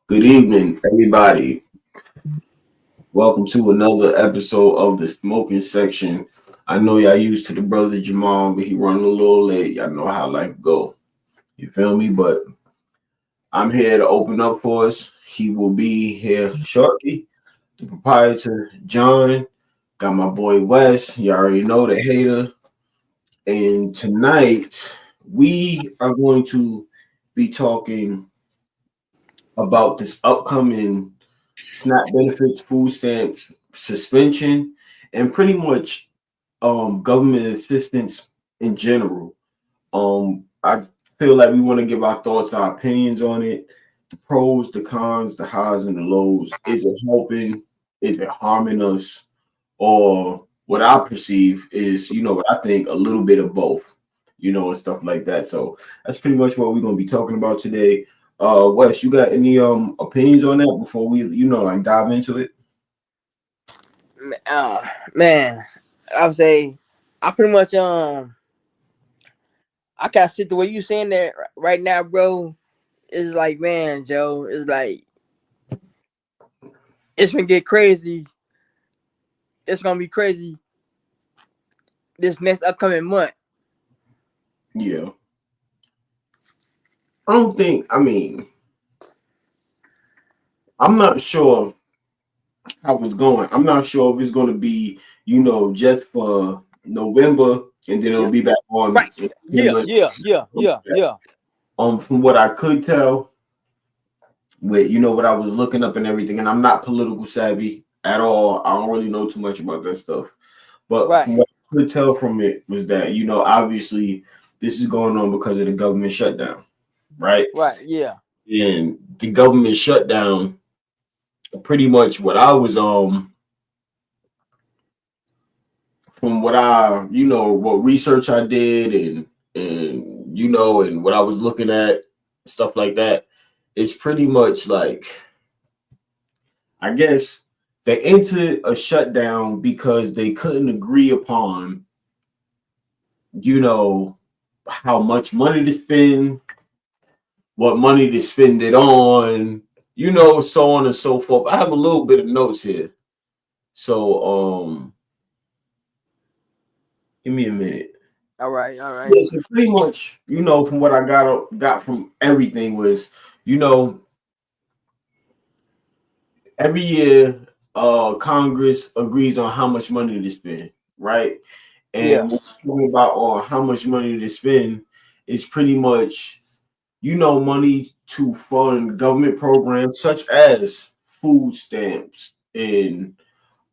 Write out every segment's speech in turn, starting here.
Good evening, everybody. Welcome to another episode of the smoking section. I know y'all used to the brother Jamal, but he running a little late. Y'all know how life go. You feel me? But I'm here to open up for us. He will be here shortly. The proprietor John, got my boy Wes. You already know the hater. And tonight we are going to be talking about this upcoming SNAP benefits, food stamps suspension, and pretty much government assistance in general. I feel like we want to give our thoughts, our opinions on it, the pros, the cons, the highs and the lows. Is it helping? Is it harming us? Or what I perceive is, what I think, a little bit of both, and stuff like that. So that's pretty much what we're gonna be talking about today. Wes, you got any opinions on that before we, like dive into it? Man, I would say I pretty much I kind of sit the way you saying that right now, bro. It's like, man, Joe, it's like it's gonna get crazy. It's gonna be crazy this next upcoming month. Yeah. I don't think, I'm not sure how it's going. I'm not sure if it's going to be, just for November and then it'll Yeah. be back on Right. in Yeah. December. Yeah. Yeah. Yeah. Yeah. From what I could tell, with what I was looking up and everything, and I'm not political savvy at all. I don't really know too much about that stuff. But Right. from what I could tell from it was that, obviously this is going on because of the government shutdown, right? Right. Yeah. And the government shutdown, pretty much what I was from what I, what research I did and what I was looking at, stuff like that, it's pretty much like, I guess they entered a shutdown because they couldn't agree upon, you know, how much money to spend, what money to spend it on, so on and so forth. I have a little bit of notes here. So give me a minute. All right. All right. Yeah, so pretty much, from what I got from everything was, you know, every year Congress agrees on how much money to spend, right? Yeah. And what we're talking about on how much money to spend is pretty much, money to fund government programs such as food stamps and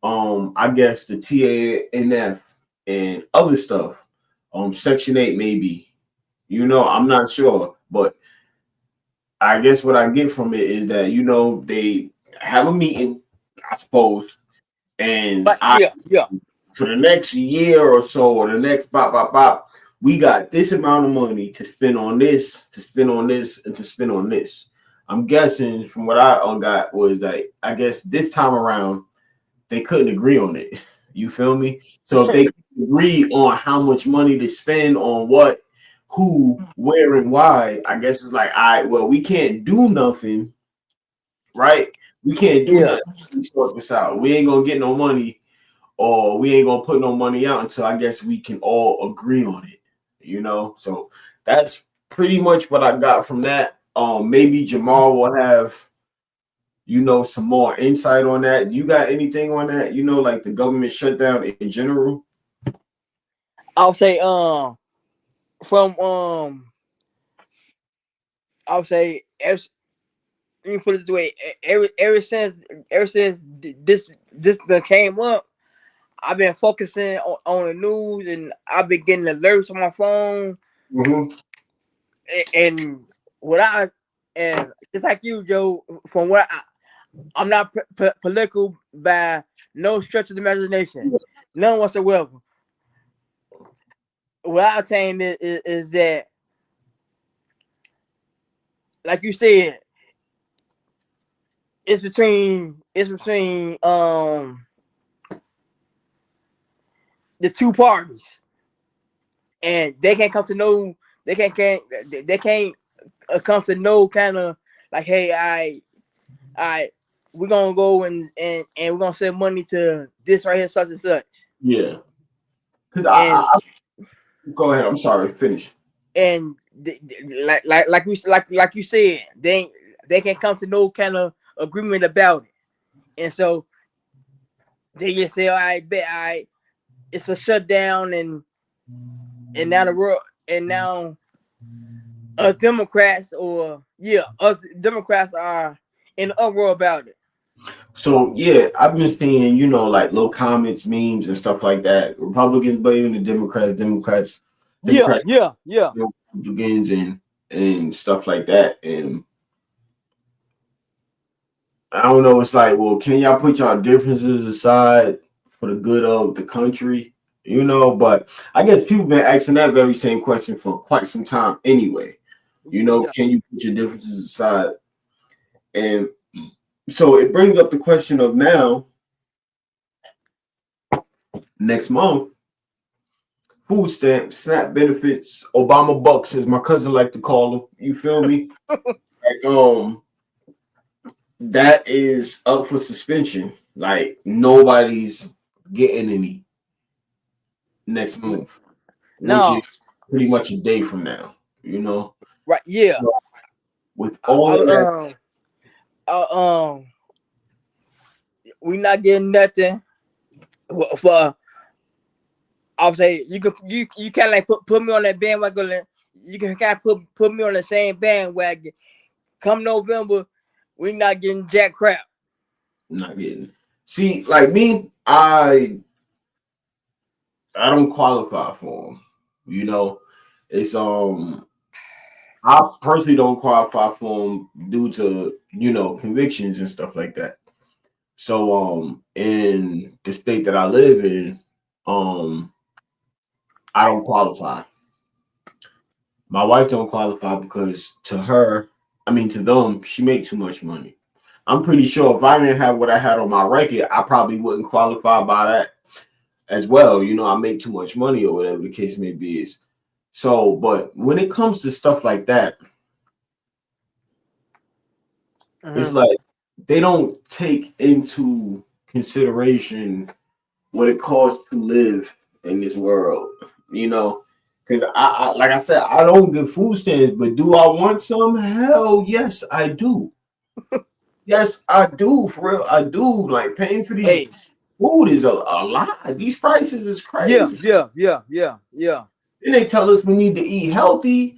I guess the TANF and other stuff. Section 8 maybe. I'm not sure, but I guess what I get from it is that, they have a meeting, I suppose, and Right. Yeah. Yeah. for the next year or so, or the next bop, we got this amount of money to spend on this, to spend on this, and to spend on this. I'm guessing from what I got was that I guess this time around they couldn't agree on it. You feel me? So if they agree on how much money to spend on what, who, where, and why, I guess it's like, all right, well, we can't do nothing, right? We can't do Yeah. nothing. We sort this out. We ain't gonna get no money, or we ain't gonna put no money out until I guess we can all agree on it. So that's pretty much what I got from that. Maybe Jamal will have some more insight on that. You got anything on that? Like the government shutdown in general? I'll say from I'll say let me put it this way. Ever since this came up, I've been focusing on the news, and I've been getting alerts on my phone. Mm-hmm. And what I and it's like you, Joe. From what I'm not political by no stretch of the imagination, none whatsoever. What I'm saying is that, like you said, it's between the two parties, and they can't come to no they can't come to no kind of like, hey, all right, we're gonna go and we're gonna send money to this right here, such and such. Yeah. Cause And go ahead. I'm sorry. Finish. and like you said, they can come to no kind of agreement about it. And so they just say, all right, bet, all right, it's a shutdown, and now the world, and now Democrats Democrats are in the uproar about it. So yeah, I've been seeing, like little comments, memes, and stuff like that. Republicans blaming the Yeah, Democrats, yeah, yeah. Republicans, and stuff like that. And I don't know. It's like, well, can y'all put y'all differences aside for the good of the country? But I guess people been asking that very same question for quite some time anyway. Yeah. Can you put your differences aside? And so it brings up the question of now, next month, food stamps, SNAP benefits, Obama bucks, as my cousin like to call them. You feel me? Like, that is up for suspension. Like nobody's getting any next month, which is No, pretty much a day from now. You know, right? Yeah. So with I, all of that, I, we not getting nothing for. I'll say you kind of like put me on that bandwagon. You can kind of put me on the same bandwagon. Come November, we not getting jack crap. not getting. See, like me, I don't qualify for them. It's I personally don't qualify for them due to convictions and stuff like that. So in the state that I live in, um I don't qualify. My wife don't qualify because to them, she make too much money. I'm pretty sure if I didn't have what I had on my record, I probably wouldn't qualify by that as well. I make too much money or whatever the case may be is. So, but when it comes to stuff like that, it's like they don't take into consideration what it costs to live in this world, Because like I said, I don't get food stamps, but do I want some? Hell yes, I do. Yes, I do. For real, I do. Like paying for these Hey, food is a lot. These prices is yeah, crazy. yeah, yeah, yeah, yeah. Then they tell us we need to eat healthy.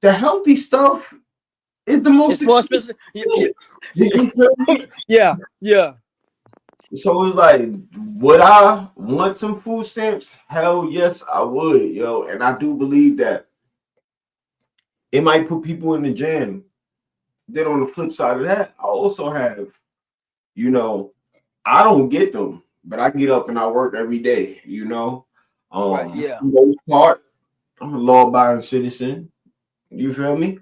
The healthy stuff is the most It's more expensive expensive. thing. You feel me? Yeah, yeah. So it's like, would I want some food stamps? Hell yes, I would, yo. And I do believe that it might put people in the jam. Then on the flip side of that, I also have, you know, I don't get them, but I get up and I work every day. Right, For yeah. the most part, I'm a law-abiding citizen. You feel me?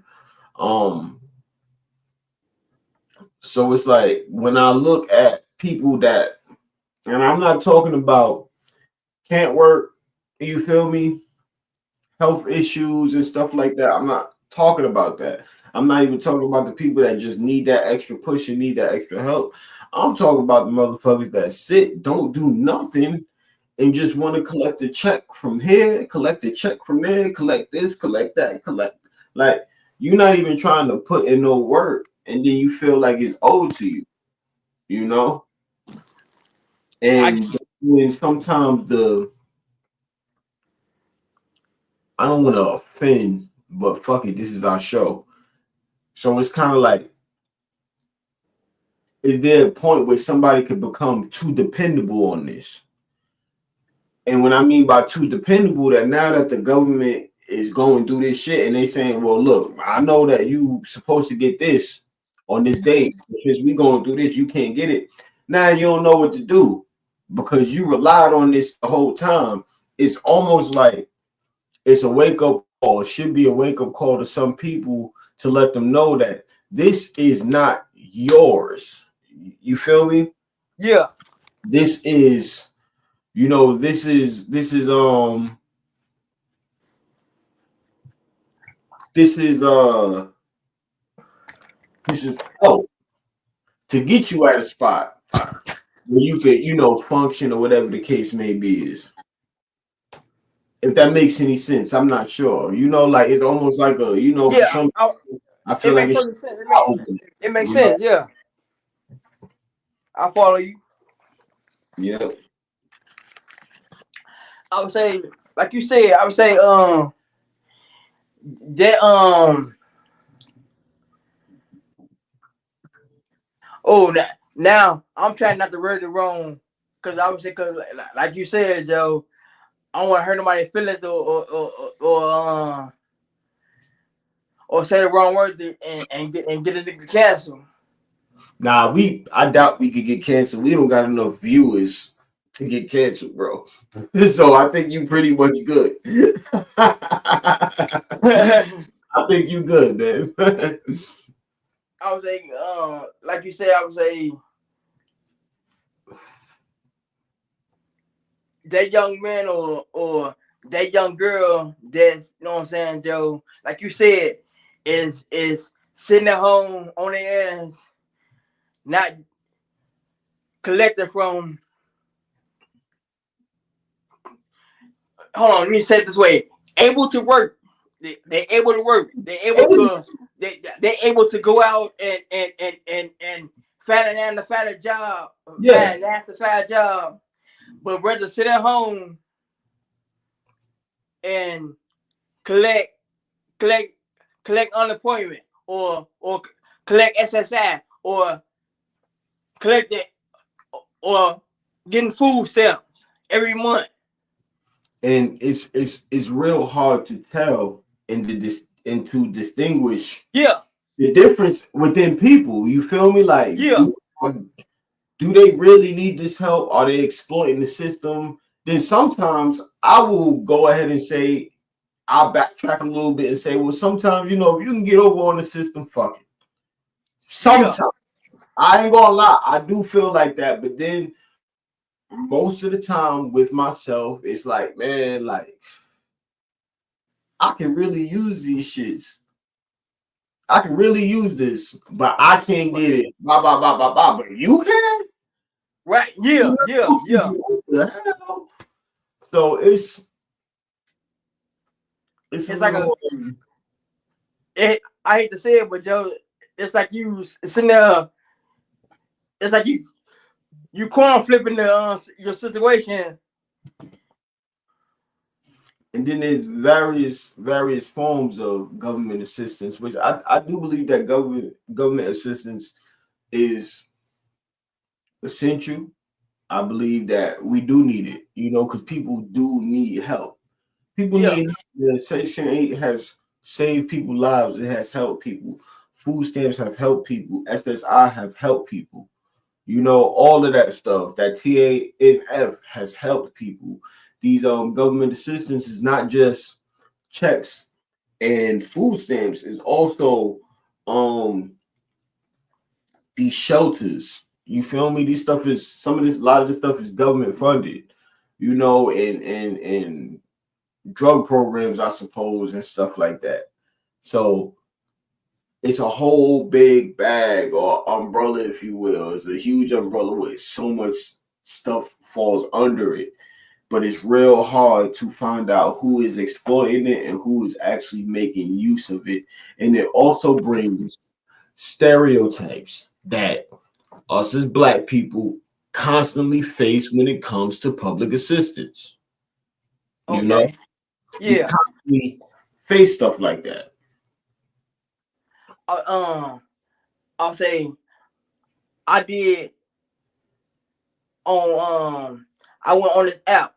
Um, so it's like when I look at people that, and I'm not talking about can't work, you feel me? Health issues and stuff like that. I'm not talking about that. I'm not even talking about the people that just need that extra push and need that extra help. I'm talking about the motherfuckers that sit, don't do nothing, and just want to collect a check from here, collect a check from there, collect this, collect that, collect. Like, you're not even trying to put in no work, and then you feel like it's owed to you, you know? I And when sometimes I don't want to offend, but fuck it, this is our show. So it's kind of like, is there a point where somebody could become too dependable on this? And when I mean by too dependable, that now that the government is going through this shit and they saying, well, look, I know that you supposed to get this on this date. Since we going through this, you can't get it. Now you don't know what to do because you relied on this the whole time. It's almost like it's a wake up call. It should be a wake up call to some people to let them know that this is not yours. You feel me? yeah. This is, this is this is help. to get you at a spot where you could, function or whatever the case may be is. If that makes any sense, I'm not sure. Like it's almost like a, for Yeah, some, I feel it like makes it's perfect sense. open. It makes sense. Yeah, I follow you. Yeah. I would say, like you said, I would say, that oh, now I'm trying not to word it wrong, because I would say, cause like you said, Joe, I don't want to hurt nobody's feelings or say the wrong word and get a nigga canceled. Nah, I doubt we could get canceled. We don't got enough viewers to get canceled, bro. So I think you pretty much good. I think you good, man. I would say, like you said, I would say that young man or that young girl that's, you know what I'm saying, Joe, like you said, is sitting at home on their ass, not collecting from. Hold on, let me say it this way: able to work. They're able to work. They're able to. They're able to go out and find a job. Yeah. Find a job, but rather sit at home and collect unemployment or collect SSI or collect it or getting food stamps every month. And it's real hard to tell and to distinguish Yeah. the difference within people. You feel me? Like, Yeah. do they really need this help? Are they exploiting the system? Then sometimes I will go ahead and say, I'll backtrack a little bit and say, well, sometimes, if you can get over on the system, fuck it. Sometimes. Yeah. I ain't gonna lie, I do feel like that, but then most of the time with myself, it's like, man, like, I can really use these shits. I can really use this, but I can't get it. Blah, blah, blah, blah, blah. But you can? Right. Yeah. What the hell? So it's like I hate to say it, but Joe, it's like you sitting there. It's like you corn flipping your situation. And then there's various forms of government assistance, which I do believe that government assistance is essential. I believe that we do need it, because people do need help. People need help. Section 8 has saved people's lives. It has helped people. Food stamps have helped people. SSI have helped people. All of that stuff. That TANF has helped people. These government assistance is not just checks and food stamps. It's also these shelters. You feel me? A lot of this stuff is government funded, and drug programs, I suppose, and stuff like that. So it's a whole big bag or umbrella, if you will. It's a huge umbrella with so much stuff falls under it. But it's real hard to find out who is exploiting it and who is actually making use of it. And it also brings stereotypes that us as Black people constantly face when it comes to public assistance. Okay. We constantly face stuff like that. I'll say I did on I went on this app.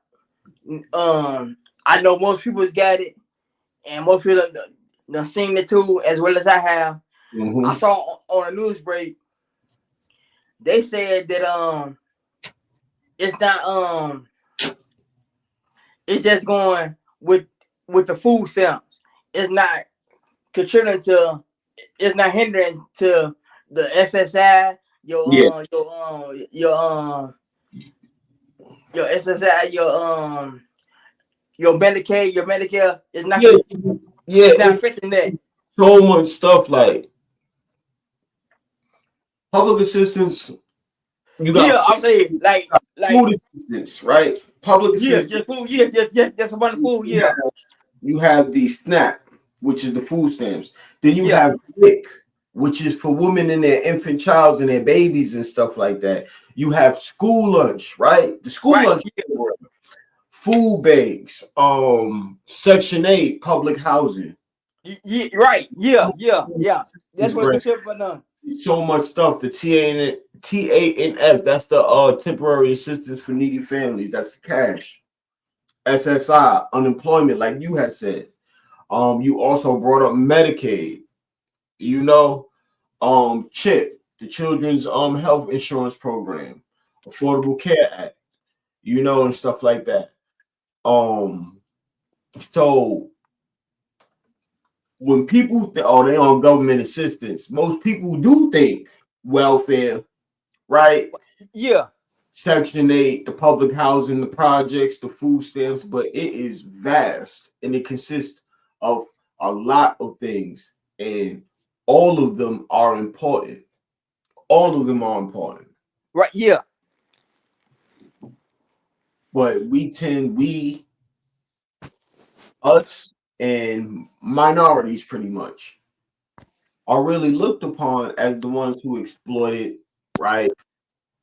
I know most people got it, and most people done seen it too, as well as I have. Mm-hmm. I saw on a news break they said that it's not it's just going with the food stamps. It's not contributing to. It's not hindering to the SSI, your SSI, your Medicaid, your Medicare. It's not. It's not affecting that. So much stuff like Public assistance. You got Yeah, I'm saying like food assistance, right? Public yeah, assistance. just food. Yeah, just about the food. Yeah, You have the SNAP, which is the food stamps. Then you yeah, have WIC, which is for women and their infant childs and their babies and stuff like that. You have school lunch, right? The school right. lunch program, food banks, Section 8, public housing. Yeah, right. Yeah. That's what the trip but So much stuff. The TANF, that's the temporary assistance for needy families. That's cash. SSI, unemployment, like you had said. You also brought up Medicaid, you know, CHIP, the Children's Health Insurance Program, Affordable Care Act, you know, and stuff like that. So when people they on government assistance, most people do think welfare, right? Yeah, Section 8, the public housing, the projects, the food stamps, but it is vast and it consists of a lot of things, and all of them are important. All of them are important. right. Yeah, But us, and minorities pretty much are really looked upon as the ones who exploit it, right?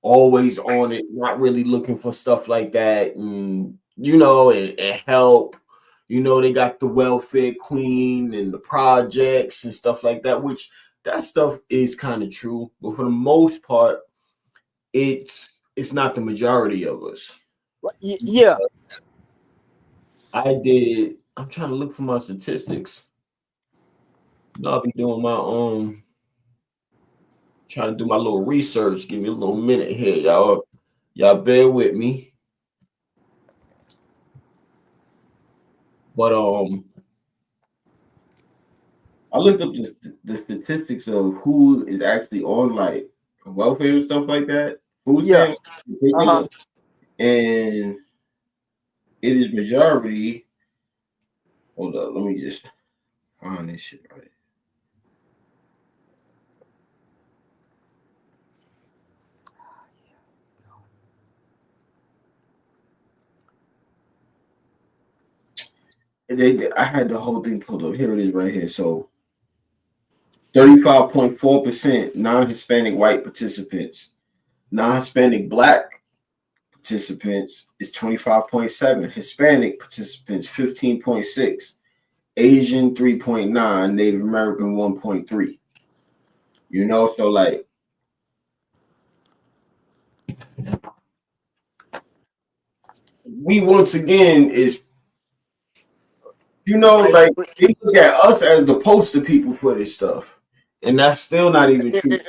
Always on it, not really looking for stuff like that, and and help. They got the welfare queen and the projects and stuff like that, which that stuff is kind of true, but for the most part, it's not the majority of us. yeah. I'm trying to look for my statistics. I'll be doing my trying to do my little research. Give me a little minute here, y'all. Y'all bear with me. But I looked up the statistics of who is actually on like welfare and stuff like that, food Yeah. stamps, in particular, and it is majority. Hold up, let me just find this shit right. I had the whole thing pulled up. Here it is right here. So 35.4% non-Hispanic white participants. Non-Hispanic black participants is 25.7. Hispanic participants 15.6. Asian 3.9. Native American 1.3. So like we once again is like they look at us as the poster people for this stuff, and that's still not even true.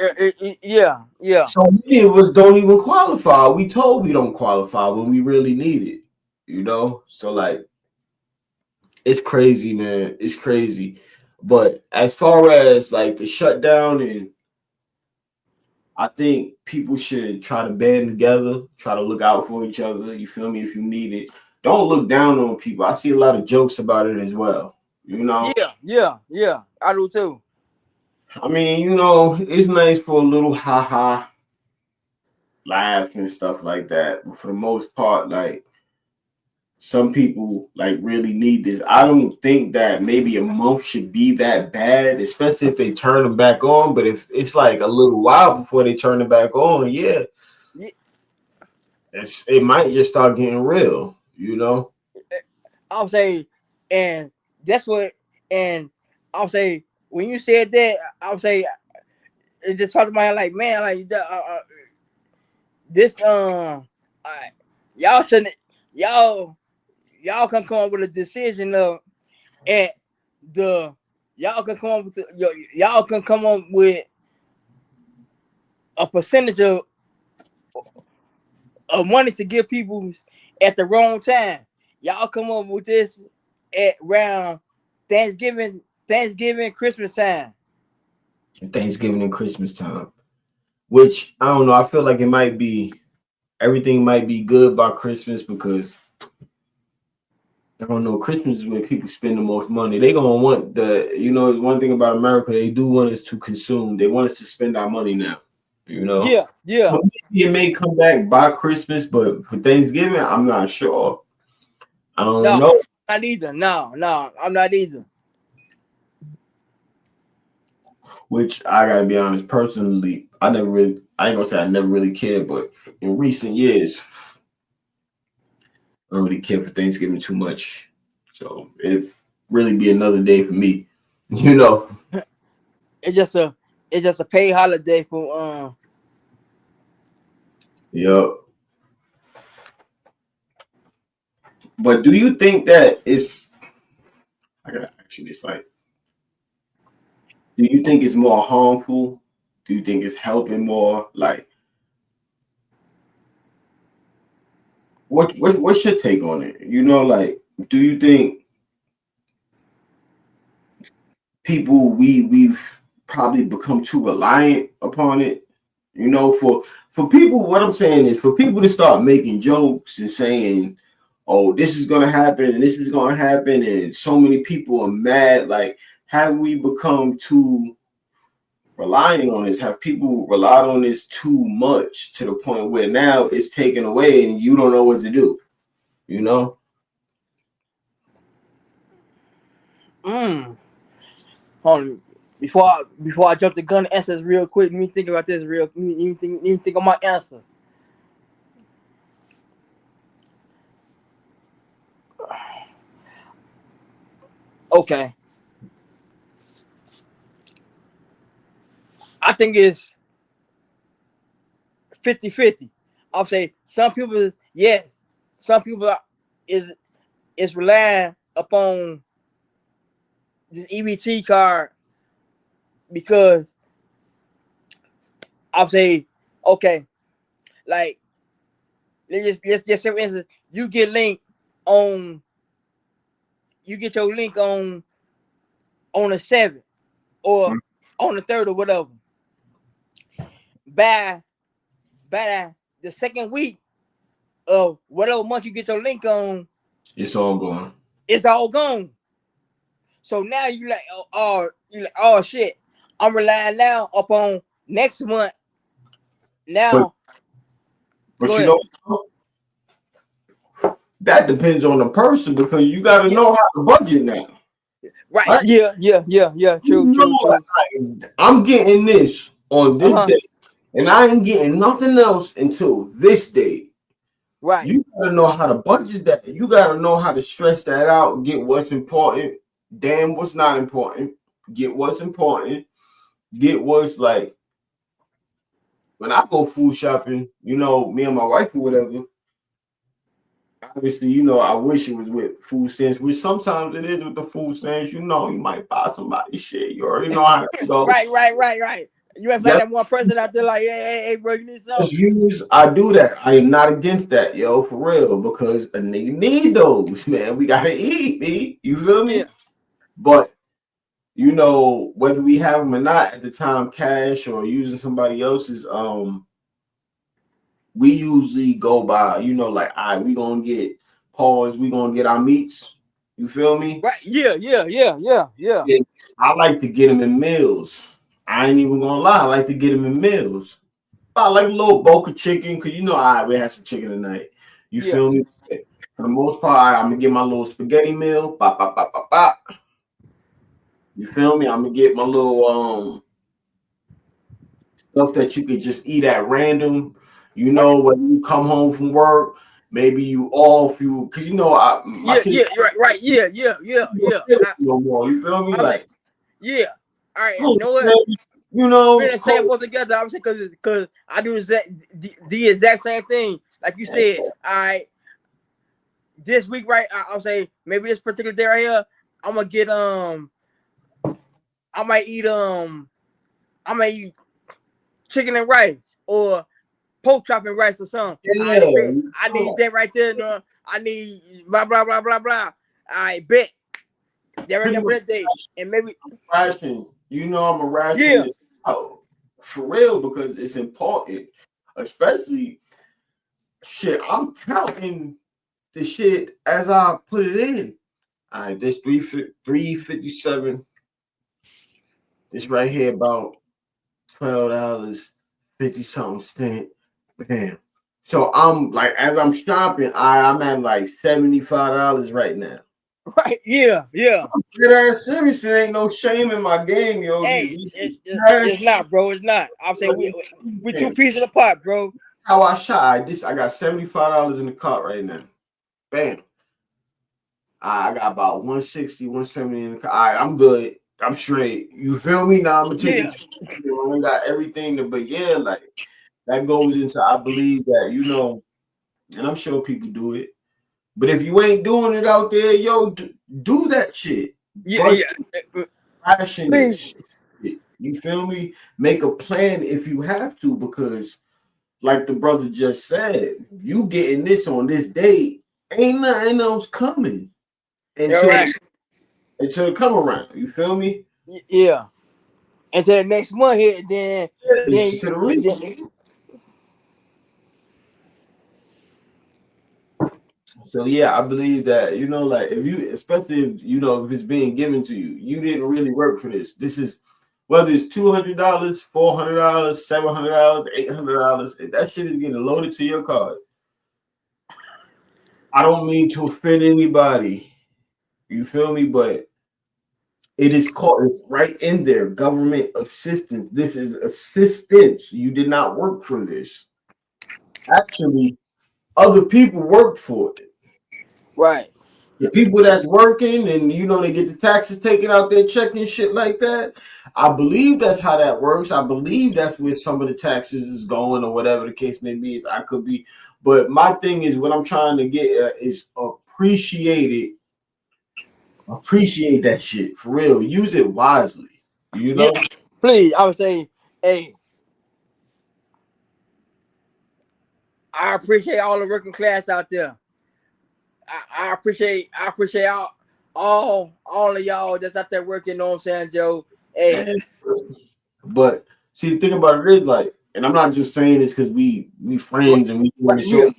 Yeah. So many of us don't even qualify. We told we don't qualify when we really need it. So like it's crazy, man. It's crazy. But as far as like the shutdown, and I think people should try to band together, try to look out for each other. You feel me? If you need it, don't look down on people. I see a lot of jokes about it as well. Yeah. I do too. I mean, it's nice for a little ha laugh and stuff like that. But for the most part, like some people like really need this. I don't think that maybe a month should be that bad, especially if they turn them back on. But if it's like a little while before they turn it back on, yeah, it might just start getting real. I'll say, and that's what, and I'll say when you said that, I'll say it just talked about like man, like this y'all shouldn't y'all can come up with a decision of and the y'all can come up with y'all can come up with a percentage of money to give people at the wrong time. Y'all come up with this at around Thanksgiving, Christmas time. Thanksgiving and Christmas time, which I don't know. I feel like everything might be good by Christmas because I don't know. Christmas is where people spend the most money. They gonna want one thing about America. They do want us to consume. They want us to spend our money now. You know, Yeah, yeah. so maybe it may come back by Christmas, but for Thanksgiving, I'm not sure. I don't No, know. not either. No, I'm not either. Which I gotta be honest, personally, I ain't gonna say I never really cared, but in recent years, I don't really care for Thanksgiving too much. So it really be another day for me, you know. It's just a paid holiday for Yep. But do you think that it's I gotta ask you this, like, do you think it's more harmful? Do you think it's helping more? Like, what's your take on it? You know, like, do you think we've probably become too reliant upon it? You know, for people, what I'm saying is for people to start making jokes and saying, "Oh, this is gonna happen and this is gonna happen," and so many people are mad. Like, have we become too relying on this? Have people relied on this too much to the point where now it's taken away and you don't know what to do? You know? mm. Hold on. Before I jump the gun and answer this real quick, let me think about this real. Let me think of my answer. Okay, I think it's 50-50. I'll say some people, yes, some people is relying upon this EBT card because I'll say, okay, like let's say for instance, on you get your link on the 7th or on the 3rd or whatever. By the second week of whatever month you get your link on, It's all gone. it's all gone. So now you like, oh shit, I'm relying now upon next month. But Now, go you ahead. know, that depends on the person because you got to Yeah, know how to budget now. right. Right? Yeah. You True, know, true, true. like, I'm getting this on this Uh-huh. day, and I ain't getting nothing else until this day. Right. You gotta know how to budget that. You gotta know how to stretch that out. Get what's important. Damn, what's not important. Get what's important. Get what's like. When I go food shopping, you know, me and my wife or whatever. Obviously, you know, I wish it was with food stamps, which sometimes it is with the food stamps. You know, you might buy somebody shit. You already know how to go. Right. You ever find Just that one person out there like, hey, bro, you need as something? views, I do that. I am not against that, yo, for real, because a nigga need those, man. We gotta eat, me. You feel Yeah. me? But you know, whether we have them or not at the time, cash or using somebody else's, we usually go by, you know, like, all right, we gonna get we gonna get our meats. You feel me? Right. Yeah. Yeah, I like to get them in meals. I ain't even gonna lie, I like to get them in meals. I like a little bulk of chicken, because you know, we had some chicken tonight. You Yeah. feel me? For the most part, I'm gonna get my little spaghetti meal. Bop, bop, bop, bop, bop. You feel me? I'm gonna get my little stuff that you could just eat at random. You Right. know, when you come home from work, maybe you off you, because you know, my kids Right. Yeah. no more. You feel me? I'm like, Like, yeah. All right. oh, You know what? man, you We're in know, the same boat together. I'm saying because I do the exact same thing. Like you said, all right, this week, right? I'll say maybe this particular day right here, I'm gonna get I might eat I might eat chicken and rice or pork chop and rice or something. I yeah, bet I need that right there. No, I need blah blah blah blah blah. I bet that right pretty there much for that day, and maybe ration. You know, I'm a ration yeah, it out for real because it's important, especially shit. I'm counting the shit as I put it in. All right, this 357 is right here about $12, 50 something cent. Bam. So I'm like, as I'm shopping, I'm at like $75 right now. Right? Yeah. That serious. There ain't no shame in my game, yo. Hey, it's not, bro. It's not. I'm saying we two pieces apart, bro. How I shot. I got $75 in the cart right now. Bam. I got about 160, 170 in the cart. All right, I'm good. I'm straight. You feel me? Now I'm gonna take it. I got everything but yeah, like that goes into I believe that, and I'm sure people do it. But if you ain't doing it out there, yo, do that shit. Yeah. Passion it. You feel me? Make a plan if you have to, because like the brother just said, you getting this on this date, ain't nothing else coming until it come around. You feel me? Yeah. Until the next month here, then So yeah, I believe that, like if you, especially if it's being given to you, you didn't really work for this. This is whether it's $200, $400, $700, $800. If that shit is getting loaded to your card, I don't mean to offend anybody. You feel me? But it is called, it's right in there. Government assistance. This is assistance. You did not work for this. Actually, other people worked for it. right. The people that's working and they get the taxes taken out their check and shit like that. I believe that's how that works. I believe that's where some of the taxes is going or whatever the case may be. I could be, but my thing is what I'm trying to get is appreciate it. Appreciate that shit for real. Use it wisely. Yeah, please. I would say, hey, I appreciate all the working class out there. I appreciate all of y'all that's out there working. You know what I'm saying, Joe? Hey, but see, the thing about it is like, and I'm not just saying this because we friends and we doing the show.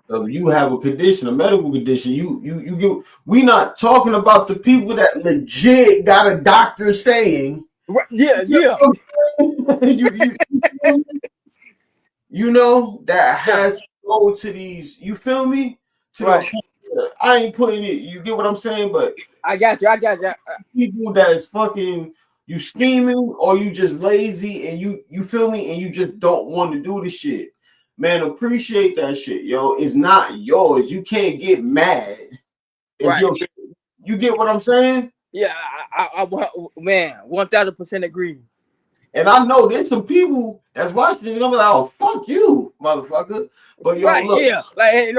If you have a condition, a medical condition, you get. We not talking about the people that legit got a doctor saying, yeah. That has to go to these. You feel me? I ain't putting it. You get what I'm saying? But I got you. People that is fucking you scheming or you just lazy and you feel me and you just don't want to do the shit. Man, appreciate that shit, yo. It's not yours. You can't get mad. You get what I'm saying? Yeah, I man, 1000% agree. And I know there's some people that's watching this. I'm like, oh, fuck you, motherfucker. But yo, look, like, hey,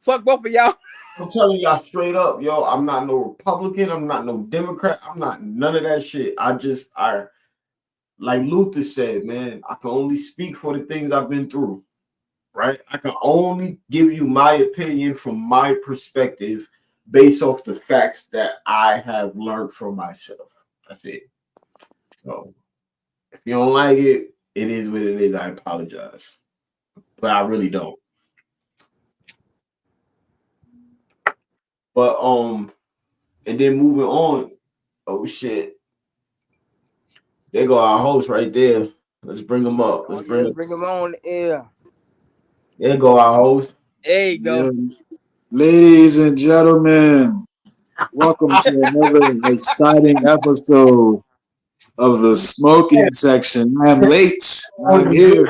fuck both of y'all. I'm telling y'all straight up, yo. I'm not no Republican. I'm not no Democrat. I'm not none of that shit. I like Luther said, man. I can only speak for the things I've been through. Right? I can only give you my opinion from my perspective based off the facts that I have learned from myself. That's it. So if you don't like it, it is what it is. I apologize. But I really don't. But and then moving on. Oh shit. There go our host right there. Let's bring him up. Let's bring him on the air. There go our host. There you go. Yeah. Ladies and gentlemen, welcome to another exciting episode of the smoking section. I'm late. I'm here.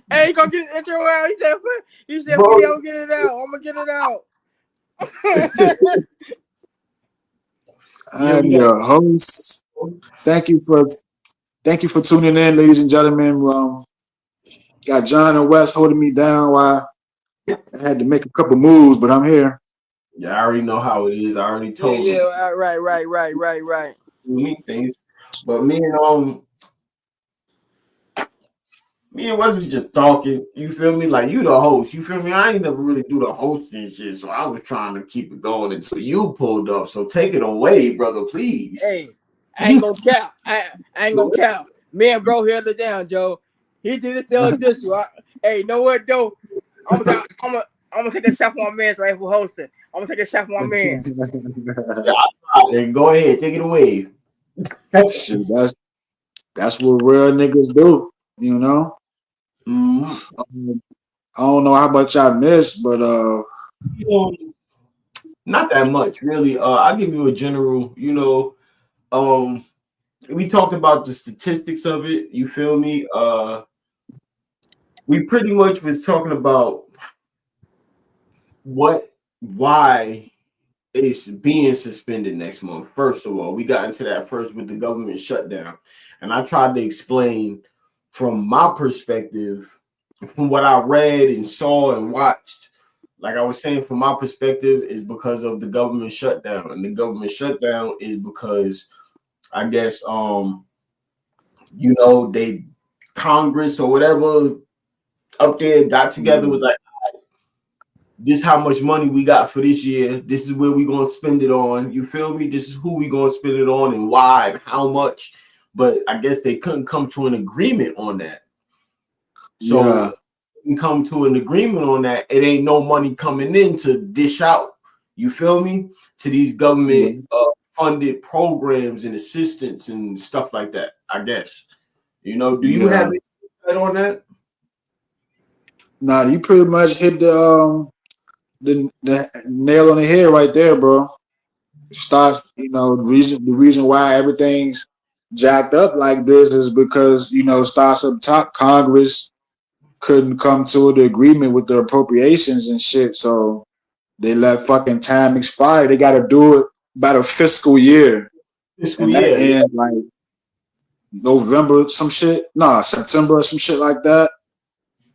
Hey, go get the intro out. He said, I'll get it out. I'm gonna get it out. I'm your host. Thank you for tuning in, ladies and gentlemen. Got John and Wes holding me down while I had to make a couple moves, but I'm here. Yeah, I already know how it is. I already told you. Yeah, right. Things, but me and Wes was just talking. You feel me? Like you the host. You feel me? I ain't never really do the hosting shit, so I was trying to keep it going until you pulled up. So take it away, brother, please. Hey, I ain't gonna cap. I ain't gonna cap. Me and bro held it down, Joe. He did it this way. Hey, know what though? I'm gonna take a shot for my man right for hosting. I'm gonna take a shot for my man. Then go ahead, take it away. Shit, That's what real niggas do, you know. Mm-hmm. I don't know how much I missed, but Not that much, really. I'll give you a general, um, we talked about the statistics of it. You feel me? We pretty much was talking about why it's being suspended next month. First of all, we got into that first with the government shutdown, and I tried to explain from my perspective, from what I read and saw and watched. Like I was saying, from my perspective, is because of the government shutdown, and the government shutdown is because I guess they Congress or whatever up there got together, was like, this is how much money we got for this year. This is where we gonna spend it on. You feel me? This is who we gonna spend it on and why and how much. But I guess they couldn't come to an agreement on that. So we come to an agreement on that. It ain't no money coming in to dish out. You feel me? To these government funded programs and assistance and stuff like that. I guess. Do you have any insight on that? Nah, you pretty much hit the nail on the head right there, bro. Start, the reason why everything's jacked up like this is because, starts up top. Congress couldn't come to the agreement with the appropriations and shit, so they let fucking time expire. They got to do it by the fiscal year. And that ends like November, some shit. Nah, September or some shit like that.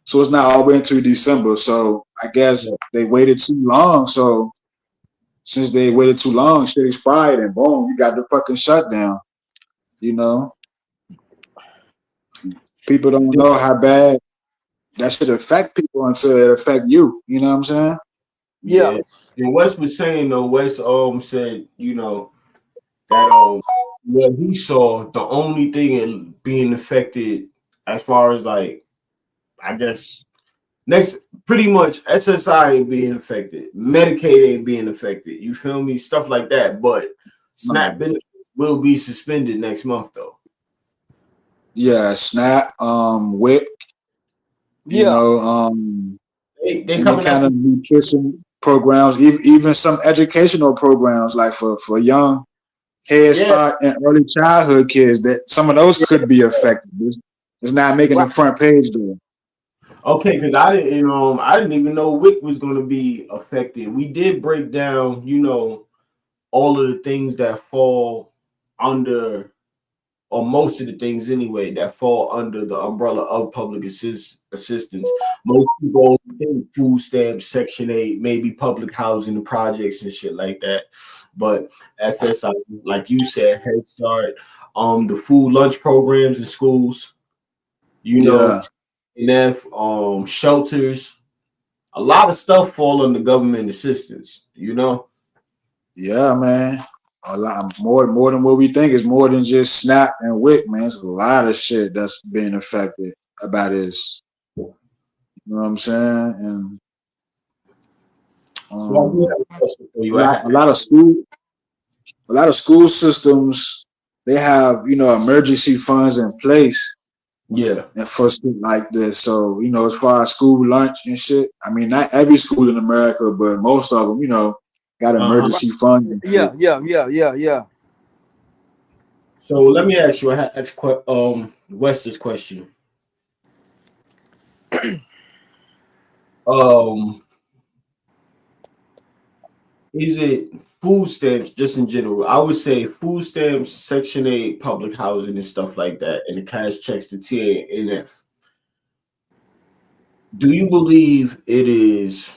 So it's not all the way into December. So I guess they waited too long. So since they waited too long, shit expired, and boom, you got the fucking shutdown. People don't know how bad that should affect people until it affect you. You know what I'm saying? Yeah. And Wes was saying though, Wes said, that what he saw, the only thing being affected as far as like, I guess pretty much SSI ain't being affected, Medicaid ain't being affected. You feel me? Stuff like that. But SNAP benefits will be suspended next month though. Yeah, SNAP, WIC, they coming kind of nutrition programs, even some educational programs like for young Head Start and early childhood kids. That some of those could be affected. It's not making the front page though. Okay, because I didn't even know WIC was going to be affected. We did break down, all of the things that fall under, or most of the things anyway, that fall under the umbrella of public assistance. Most people think food stamps, Section 8, maybe public housing and projects and shit like that. But FSI, like you said, Head Start, the food lunch programs in schools, shelters, a lot of stuff fall under government assistance, Yeah, man. A lot more than what we think. Is more than just SNAP and WIC, man. It's a lot of shit that's being affected about this. You know what I'm saying? And a lot of school systems, they have emergency funds in place. Yeah. And for shit like this. So, as far as school lunch and shit, I mean, not every school in America, but most of them, got emergency funds. Yeah. So let me ask you, Wes this question. Is it food stamps just in general? I would say food stamps, Section 8, public housing and stuff like that, and the cash checks to TANF. Do you believe it is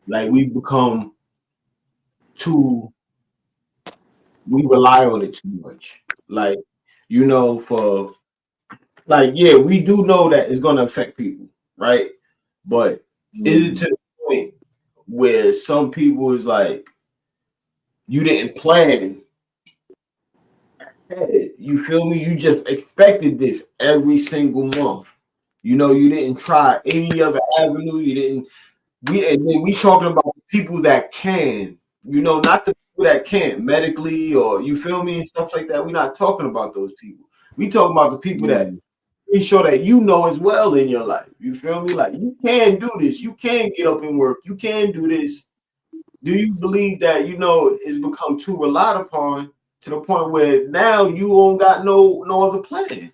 like we've become we rely on it too much? Like, we do know that it's going to affect people, right? But is it to the point where some people is like, you didn't plan ahead, you feel me? You just expected this every single month. You didn't try any other avenue. And then we talking about people that can, not the people that can't medically, or you feel me, and stuff like that. We're not talking about those people. We talking about the people that be sure that you know as well in your life. You feel me? Like you can do this. You can get up and work. You can do this. Do you believe that it's become too relied upon to the point where now you don't got no other plan?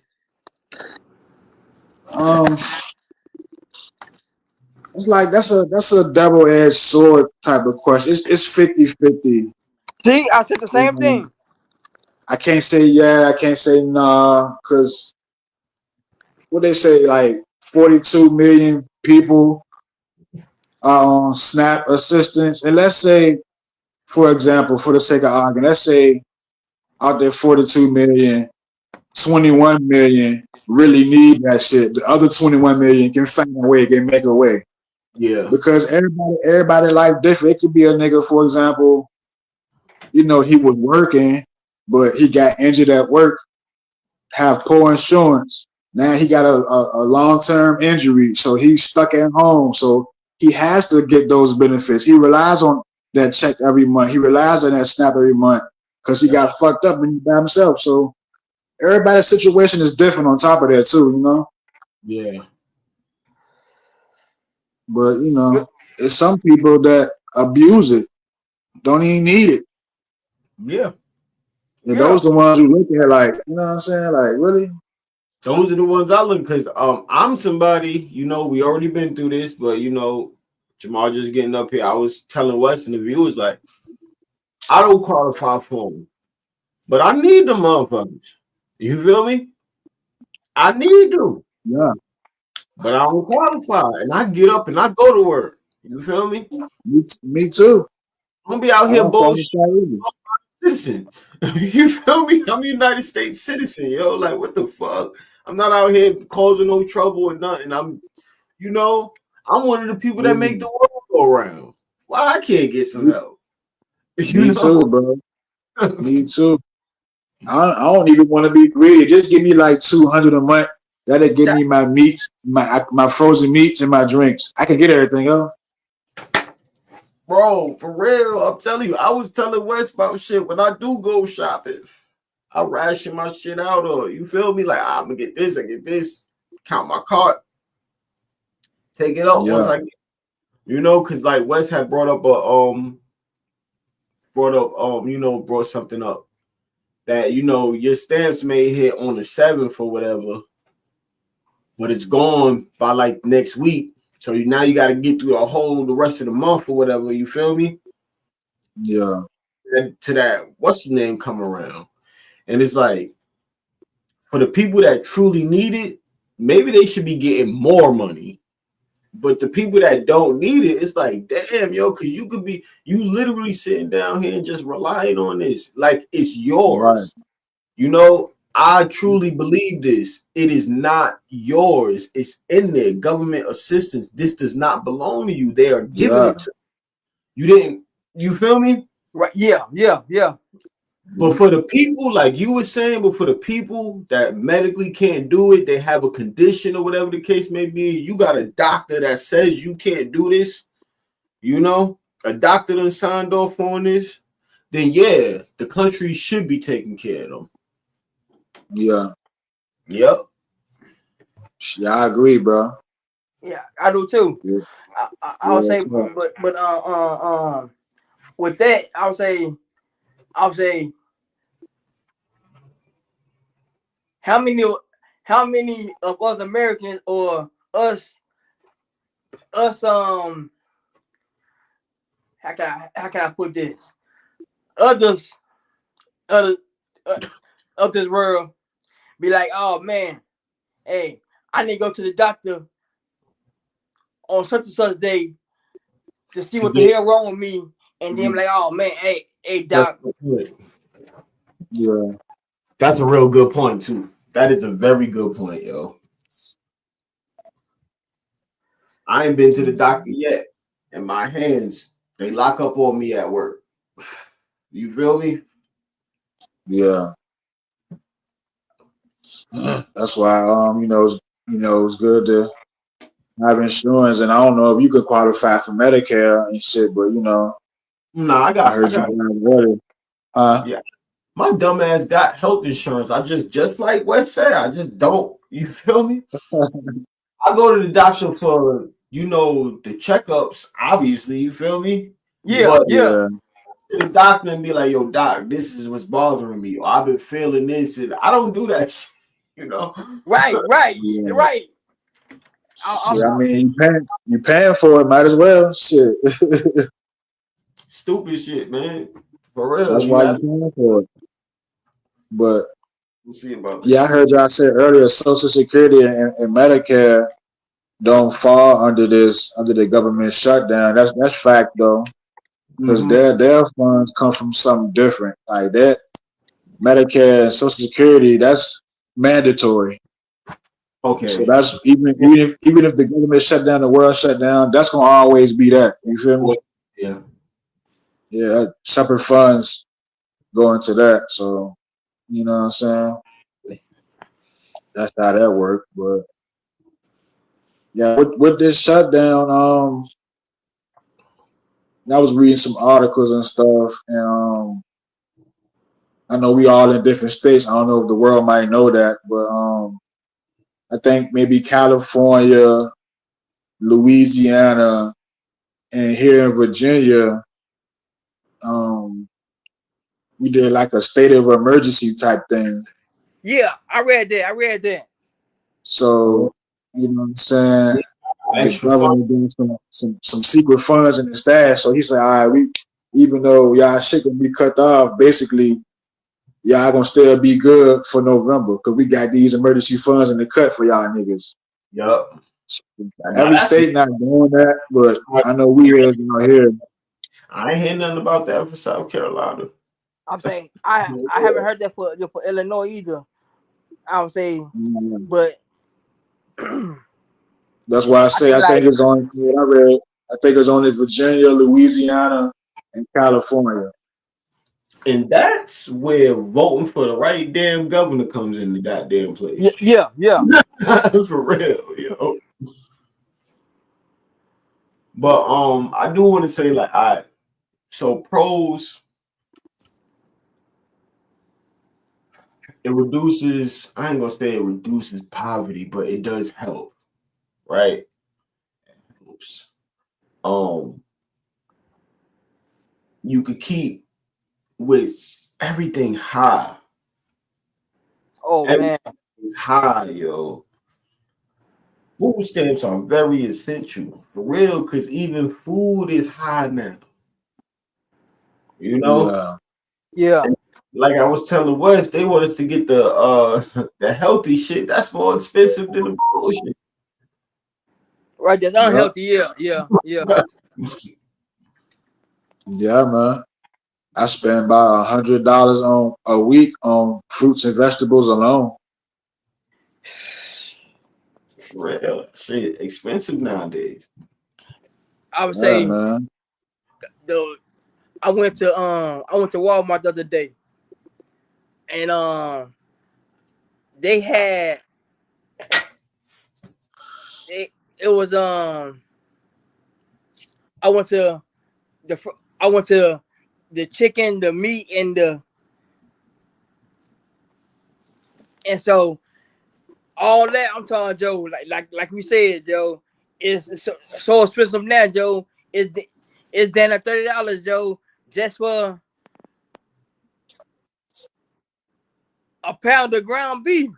It's like that's a double-edged sword type of question. It's 50-50. See, I said the same thing. I can't say yeah, I can't say nah, because what they say, like 42 million people are on SNAP assistance. And let's say, for example, for the sake of argument, let's say out there 42 million, 21 million really need that shit. The other 21 million can find a way, can make a way. Yeah. Because everybody life different. It could be a nigga, for example, he was working, but he got injured at work, have poor insurance. Now he got a long-term injury, so he's stuck at home. So he has to get those benefits. He relies on that check every month. He relies on that SNAP every month because he got fucked up and he by himself. So everybody's situation is different on top of that too, Yeah. But it's some people that abuse it, don't even need it. Yeah. And those are the ones you look at like, you know what I'm saying? Like, really? Those are the ones I look, because I'm somebody, we already been through this, but Jamal just getting up here. I was telling Wes and the viewers, like, I don't qualify for them, but I need them motherfuckers. You feel me? I need them. Yeah. But I don't qualify, and I get up and I go to work. You feel me? Me too. I'm gonna be out here bullshit. Citizen. You feel me? I'm a United States citizen, yo. Like, what the fuck? I'm not out here causing no trouble or nothing. I'm one of the people that make the world go around. Why I can't get some help? Me too, bro. Me too. I don't even want to be greedy. Just give me like 200 a month. That'll give me my meats, my frozen meats, and my drinks. I can get everything else. Bro, for real, I'm telling you, I was telling Wes about shit when I do go shopping. I ration my shit out, or you feel me? Like, I'm gonna get this, I get this, count my cart, take it up once I get, because like Wes had brought something up that your stamps may hit on the 7th or whatever, but it's gone by like next week. So now you got to get through the rest of the month or whatever. You feel me? Yeah. And to that, what's the name come around? And it's like, for the people that truly need it, maybe they should be getting more money. But the people that don't need it, it's like, damn, yo, because you literally sitting down here and just relying on this. Like, it's yours. Right. I truly believe this. It is not yours. It's in there. Government assistance. This does not belong to you. They are giving it to you. You feel me? Right. Yeah. But for the people, like you were saying, but for the people that medically can't do it, they have a condition or whatever the case may be, you got a doctor that says you can't do this, a doctor that signed off on this, then yeah, the country should be taking care of them. Yeah. Yep. Yeah, I agree, bro. Yeah, I do too. Yeah. I would say, but with that, I would say, how many of us Americans or us how can I put this? Others of this world be like, oh man, hey, I need to go to the doctor on such and such day to see what the hell wrong with me, and then like, oh man, hey doc. Yeah, that's a real good point too. That is a very good point, yo. I ain't been to the doctor yet, and my hands, they lock up on me at work. You feel me? Yeah. That's why it's good to have insurance, and I don't know if you could qualify for Medicare and shit, but No, I heard you already. Yeah. My dumb ass got health insurance. I just like West said, I just don't. You feel me? I go to the doctor for the checkups. Obviously, you feel me? Yeah, But yeah. to the doctor and be like, "Yo, doc, this is what's bothering me. Or I've been feeling this," and I don't do that shit. Right. Yeah. I'm Shit, I mean, you paying for it, might as well. Shit. Stupid shit, man. For real, That's you why you got paying for it. But to see about that. yeah, I heard y'all say earlier, Social Security and Medicare don't fall under the government shutdown. That's fact though, because Mm-hmm. their funds come from something different. Like that, Medicare and Social Security, that's mandatory. So Okay. that's even if the government shut down, the world shut down, that's gonna always be that. You feel me? Yeah. Yeah, separate funds go into that. So you know what I'm saying? That's how that works. But yeah, with this shutdown, I was reading some articles and stuff, and I know we all in different states. I don't know if the world might know that, but I think maybe California, Louisiana, and here in Virginia, um, we did like a state of emergency type thing. Yeah, I read that. So you know what I'm saying? The Extra fun. government doing some secret funds in the stash. So he said, all right, even though y'all shit gonna be cut off, basically y'all gonna still be good for November because we got these emergency funds in the cut for y'all niggas. Yup. Now Every that's state not doing that, but I know we is out here. I ain't hear nothing about that for South Carolina. I'm saying I haven't heard that for Illinois either. I would say, but That's why I say I think it's on. I read. I think it's only Virginia, Louisiana, and California. And that's where voting for the right damn governor comes in the goddamn place. Yeah. For real, yo. But I do want to say so pros, it reduces, I ain't gonna say it reduces poverty, but it does help, right? Oops. You could keep with everything high. Oh man, Everything's high, yo. Food stamps are very essential, for real, because even food is high now. You know? Yeah. And like I was telling Wes, they want us to get the the healthy shit. That's more expensive than the bullshit. Right, that's unhealthy. Yeah. Yeah, man. I spend about $100 on a week on fruits and vegetables alone. For real, shit expensive nowadays. I would Yeah, say man. I went to Walmart the other day, and they had it was I went to the chicken, the meat, and so all that I'm talking, Joe, like we said, Joe, is so expensive now, Joe. It's down to $30, Joe, just for a pound of ground beef,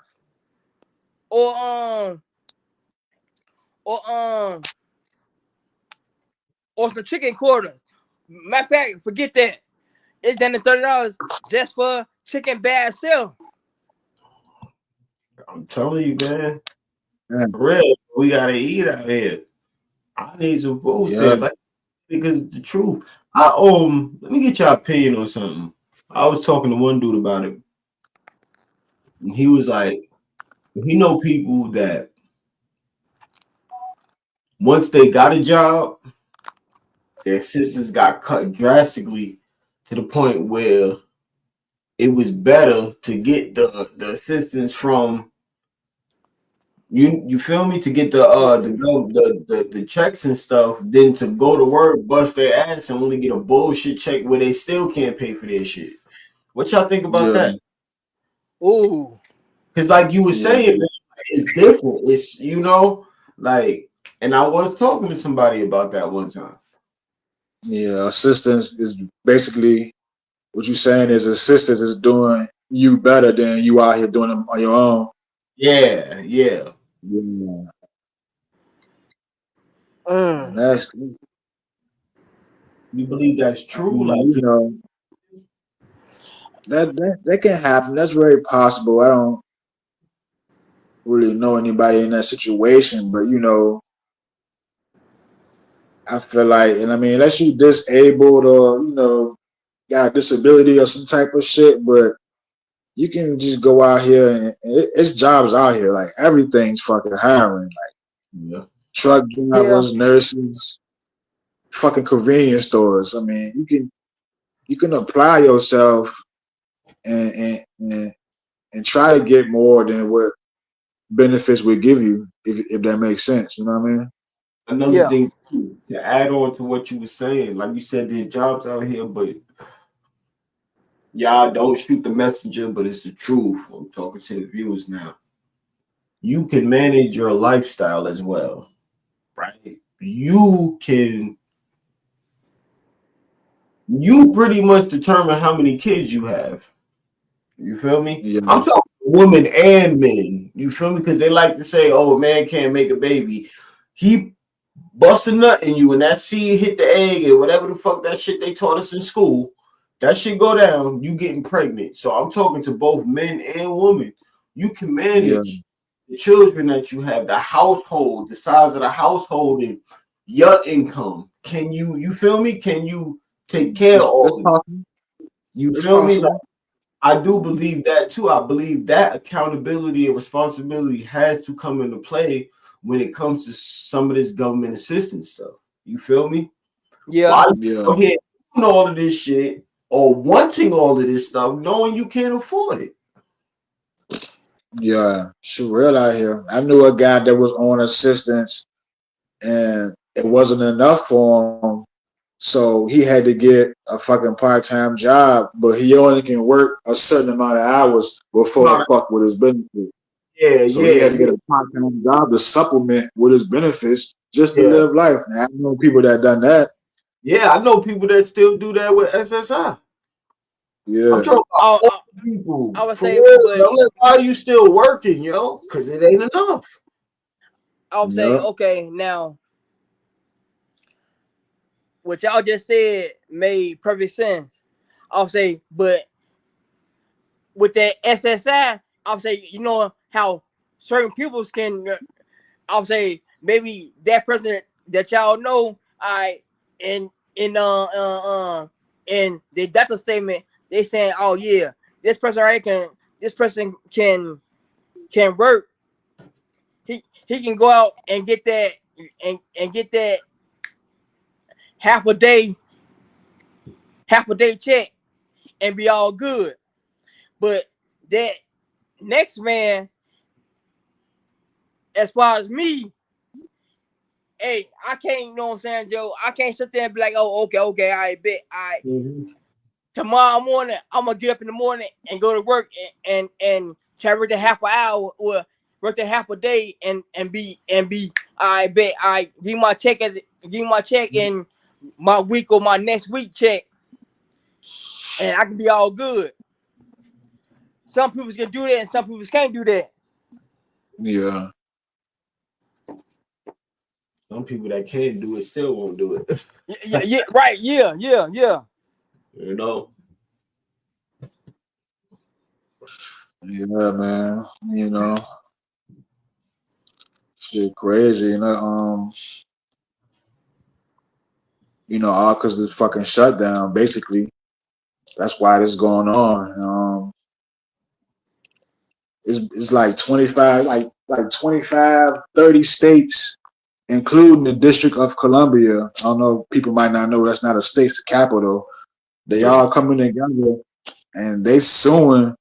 or or or some chicken quarters. Matter of fact, forget that. It's down to $30 just for chicken by itself. I'm telling you, man. Yeah. For real, we gotta eat out here. I need some food stamps, because the truth. Let me get your opinion on something. I was talking to one dude about it. And he was like, he know people that once they got a job, their assistance got cut drastically to the point where it was better to get the assistance from you feel me, to get the checks and stuff than to go to work, bust their ass, and only get a bullshit check where they still can't pay for their shit. What y'all think about that? Ooh. Because like you were saying, man, it's different. It's, you know, like, and I was talking to somebody about that one time. Yeah, assistance is basically what you're saying is assistance is doing you better than you out here doing them on your own. Yeah. Yeah. Mm. That's You believe that's true? Like, you know that can happen. That's very possible. I don't really know anybody in that situation, but you know, I feel like, and I mean, unless you disabled or you know got a disability or some type of shit, but you can just go out here and it's jobs out here. Like everything's fucking hiring. Like truck drivers, nurses, fucking convenience stores. I mean, you can apply yourself and try to get more than what benefits would give you, if that makes sense. You know what I mean? another thing to add on to what you were saying, like you said, there's jobs out here, but y'all don't shoot the messenger, but it's the truth. I'm talking to the viewers now. You can manage your lifestyle as well, right? You pretty much determine how many kids you have. You feel me? Yeah. I'm talking women and men. You feel me? Because they like to say, "Oh, a man can't make a baby." He bust a nut in you, and that seed hit the egg, and whatever the fuck that shit they taught us in school, that shit go down. You getting pregnant. So I'm talking to both men and women. You can manage the children that you have, the household, the size of the household, and your income. Can you feel me? Can you take care of all of it? You feel me? Like, I do believe that too. I believe that accountability and responsibility has to come into play when it comes to some of this government assistance stuff. You feel me? Yeah. Why you here doing all of this shit or wanting all of this stuff, knowing you can't afford it? Yeah, she real out here. I knew a guy that was on assistance and it wasn't enough for him. So he had to get a fucking part-time job, but he only can work a certain amount of hours before it fuck with his benefits. So he had to get a part-time job to supplement with his benefits just to live life. And I know people that done that. Yeah, I know people that still do that with SSI. Yeah. I'm talking about people. I would For say, real, but I'm like, why are you still working, yo? Because it ain't enough. I would say, okay, now what y'all just said made perfect sense. I'll say, but with that SSI, I'll say, you know how certain people can, I'll say maybe that person that y'all know, in the data statement, they saying, oh yeah, this person can work. He can go out and get that and get that half a day check and be all good. But that next man, as far as me, hey, I can't, you know what I'm saying, Joe? I can't sit there and be like, oh, okay, I bet. Tomorrow morning, I'm gonna get up in the morning and go to work and try to work the half an hour or work the half a day and be I bet I give my check in my week or my next week check, and I can be all good. Some people can do that and some people can't do that. Yeah. Some people that can do it still won't do it. Yeah, right. Yeah. You know. Yeah, man. You know, shit crazy. All because of this fucking shutdown. Basically, that's why this is going on. It's like 25, like 25, 30 states, including the District of Columbia. I don't know. People might not know that's not a state, it's a capital. They all coming together and they suing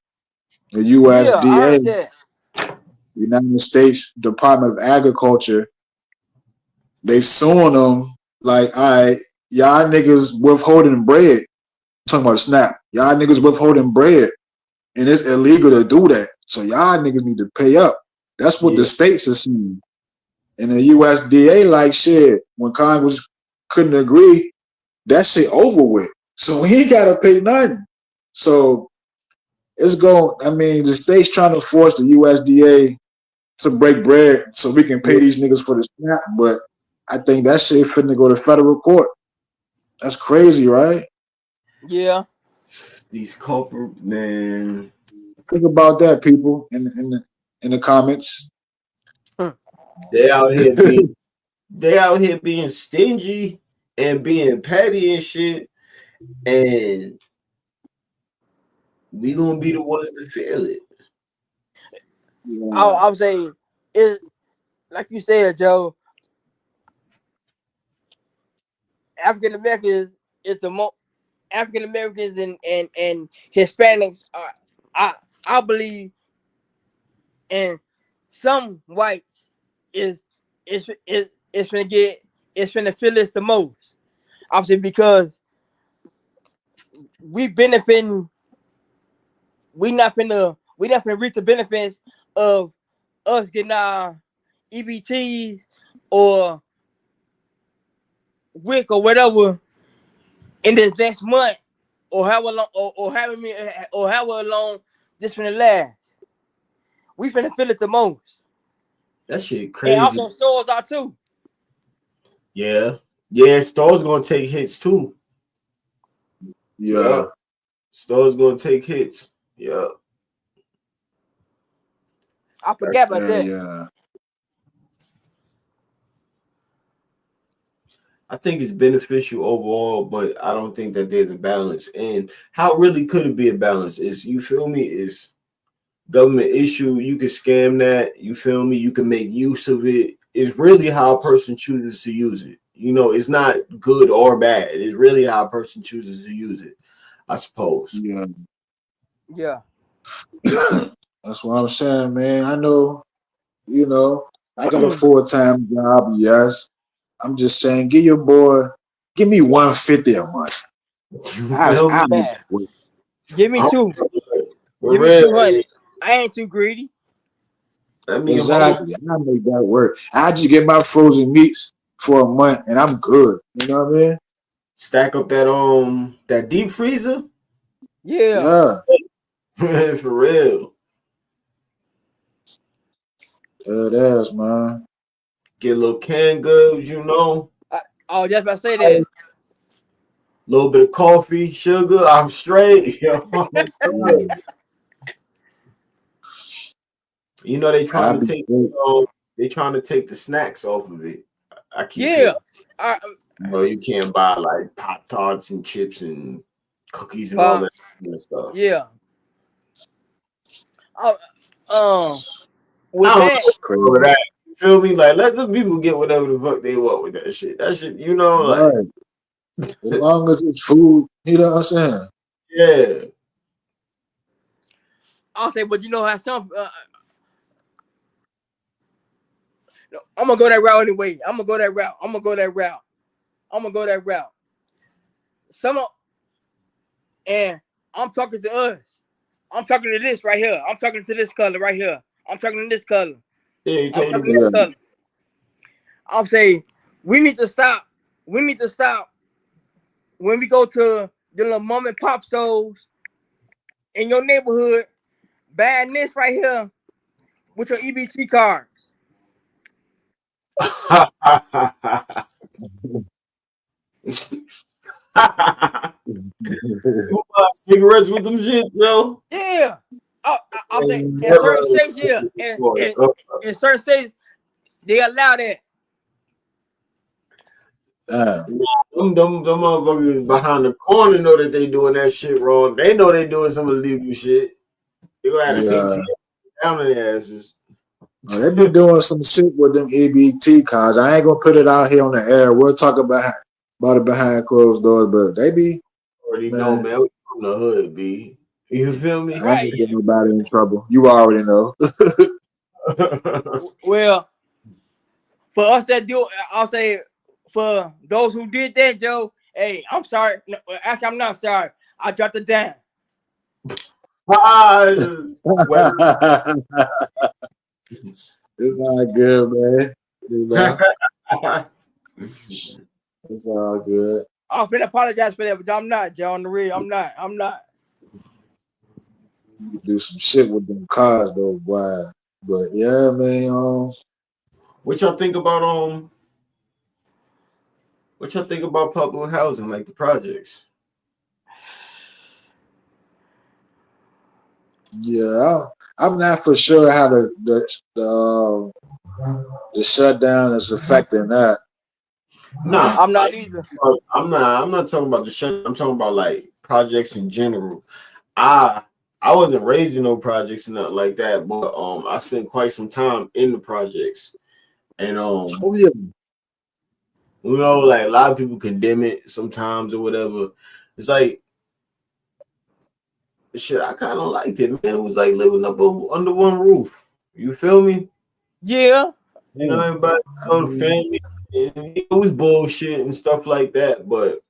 the USDA, United States Department of Agriculture. They suing them like, all right, y'all niggas withholding bread. I'm talking about a SNAP. Y'all niggas withholding bread, and it's illegal to do that. So y'all niggas need to pay up. That's what the states are seeing. And the USDA like shit. When Congress couldn't agree, that shit over with. So he ain't gotta pay nothing. So it's going. I mean, the state's trying to force the USDA to break bread so we can pay these niggas for the snap. But I think that shit finna go to federal court. That's crazy, right? Yeah. These corporate man. Think about that, people, in the comments. They out here being stingy and being petty and shit, and we gonna be the ones to feel it. Yeah. I would say it, like you said, Joe. African Americans is the most African Americans and Hispanics are, I believe, and some whites is finna feel this the most. Obviously, because we benefiting, we not finna reap the benefits of us getting our EBTs or WIC or whatever in this next month or however long or however long this finna last. We finna feel it the most. That shit crazy. And also stores are too. Yeah, stores gonna take hits too. Yeah. Stores gonna take hits. Yeah. I forgot about that. Yeah. I think it's beneficial overall, but I don't think that there's a balance. And how really could it be a balance? Is, you feel me? Is government issue, you can scam that, you feel me? You can make use of it. It's really how a person chooses to use it. You know, it's not good or bad. It's really how a person chooses to use it, I suppose. Yeah. Yeah. That's what I'm saying, man. I know, you know, I got a full-time job, yes. I'm just saying, give me $150 a month. Give me two. Give me 200. I ain't too greedy. I mean, exactly. I make that work. I just get my frozen meats for a month and I'm good. You know what I mean? Stack up that deep freezer. Yeah. For real. It is, man. Get a little canned goods, you know. Oh, just about to say that. Little bit of coffee, sugar. I'm straight. You know they trying to take the snacks off of it. I keep you can't buy like Pop-Tarts and chips and cookies and all that kind of stuff. Yeah. With that, you feel me? Like, let the people get whatever the fuck they want with that shit. That shit, you know, like as long as it's food, you know what I'm saying? Yeah. I'll say, but you know how some I'm gonna go that route anyway. I'm gonna go that route. And I'm talking to us. I'm talking to this right here. I'm talking to this color right here. I'm talking to this color. Yeah, you told me this color. I'm saying we need to stop. When we go to the little mom and pop stores in your neighborhood, buying this right here with your EBT cards. Cigarettes with them shit, yo. Yeah. I'm saying in certain states, yeah. In certain states, they allow that. Them motherfuckers behind the corner know that they doing that shit wrong. They know they doing some illegal shit. They gonna have to down on their asses. They be doing some shit with them EBT cards. I ain't gonna put it out here on the air. We'll talk about it behind closed doors, but they be already know, man. We from the hood, B. You feel me? I ain't get nobody in trouble. You already know. Well, for us that do, I'll say for those who did that, Joe. Hey, I'm sorry. No, actually, I'm not sorry. I dropped it down. Well, It's not good, man. You know, it's all good. I'm finna apologize for that, but I'm not, Joe. On the real, I'm not. You do some shit with them cars, though, boy. But yeah, man. what y'all think about what y'all think about public housing, like the projects? Yeah, I'm not for sure how the shutdown is affecting that. Nah, I'm not either. I'm not talking about the shut. I'm talking about like projects in general. I wasn't raised in no projects and nothing like that, but I spent quite some time in the projects, and Oh yeah, you know, like a lot of people condemn it sometimes or whatever. It's like shit. I kind of liked it, man. It was like living up under one roof. You feel me? Yeah. You know, everybody know the family. And it was bullshit and stuff like that, but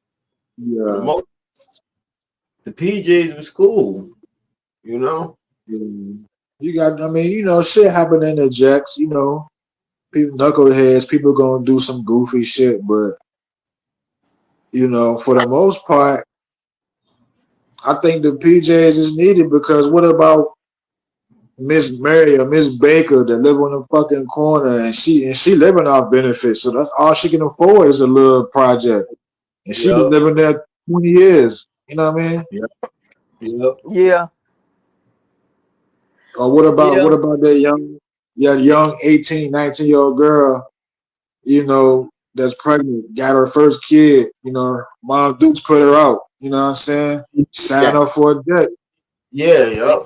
for the yeah. most, the PJs was cool. You know. Yeah. You got, I mean, shit happen in the jacks, people knuckleheads, people gonna do some goofy shit, but for the most part, I think the PJs is needed because what about Miss Mary or Miss Baker that live on the fucking corner and she living off benefits, so that's all she can afford is a little project, and she been living there 20 years. You know what I mean? Yeah. Or what about that young 18, 19-year-old girl, that's pregnant, got her first kid, Mom Dukes put her out, you know what I'm saying? Sign up for a debt. Yeah.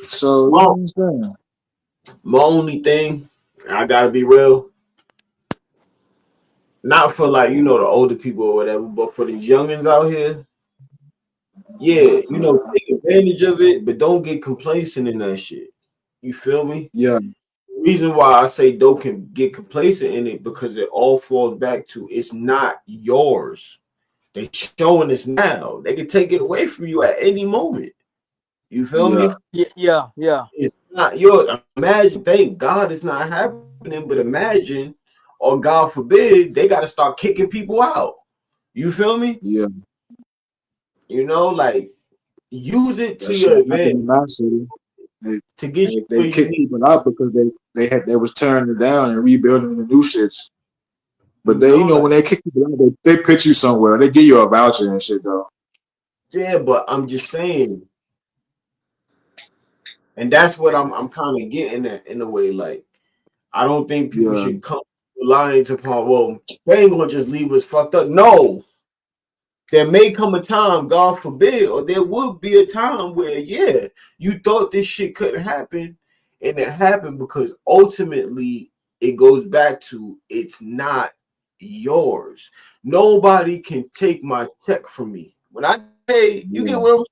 So, you know what I'm saying? My only thing, I gotta be real, not for like, the older people or whatever, but for these youngins out here, yeah, take advantage of it, but don't get complacent in that shit. You feel me? Yeah. The reason why I say don't get complacent in it because it all falls back to it's not yours. They showing us now. They can take it away from you at any moment. You feel me? Yeah. It's not yours. Imagine, thank God it's not happening, but imagine, or God forbid, they got to start kicking people out. You feel me? Yeah. Like use it to That your shit happened advantage in my city. to get you They where you kicked need. people out because they was tearing it down and rebuilding the new shits. But they, when they kick people out, they pitch you somewhere. They give you a voucher and shit though. Yeah, but I'm just saying, and that's what I'm kind of getting at in a way. Like, I don't think people should come relying upon, well, they ain't gonna just leave us fucked up. No, there may come a time, God forbid, or there would be a time where, yeah, you thought this shit couldn't happen, and it happened because ultimately it goes back to it's not yours. Nobody can take my check from me. When I say, you get what I'm saying?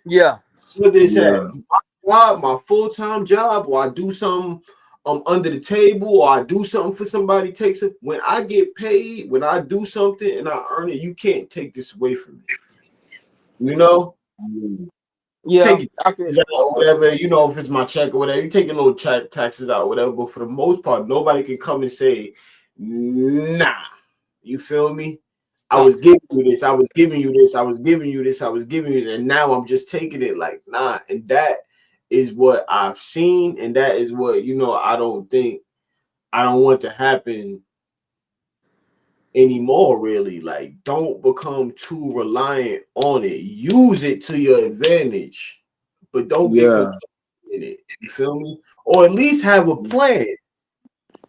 Yeah. Whether it's at my job, my full-time job, or I do something under the table, or I do something for somebody, takes it. When I get paid, when I do something and I earn it, you can't take this away from me. Yeah. Take it out or whatever, if it's my check or whatever, you take your little taxes out or whatever. But for the most part, nobody can come and say, nah. You feel me? I was giving you this, I was giving you this, I was giving you this, I was giving you this, and now I'm just taking it like, nah. And that is what I've seen, and that is what, I don't want to happen anymore, really. Like, don't become too reliant on it. Use it to your advantage, but don't get complacent in it. You feel me? Or at least have a plan.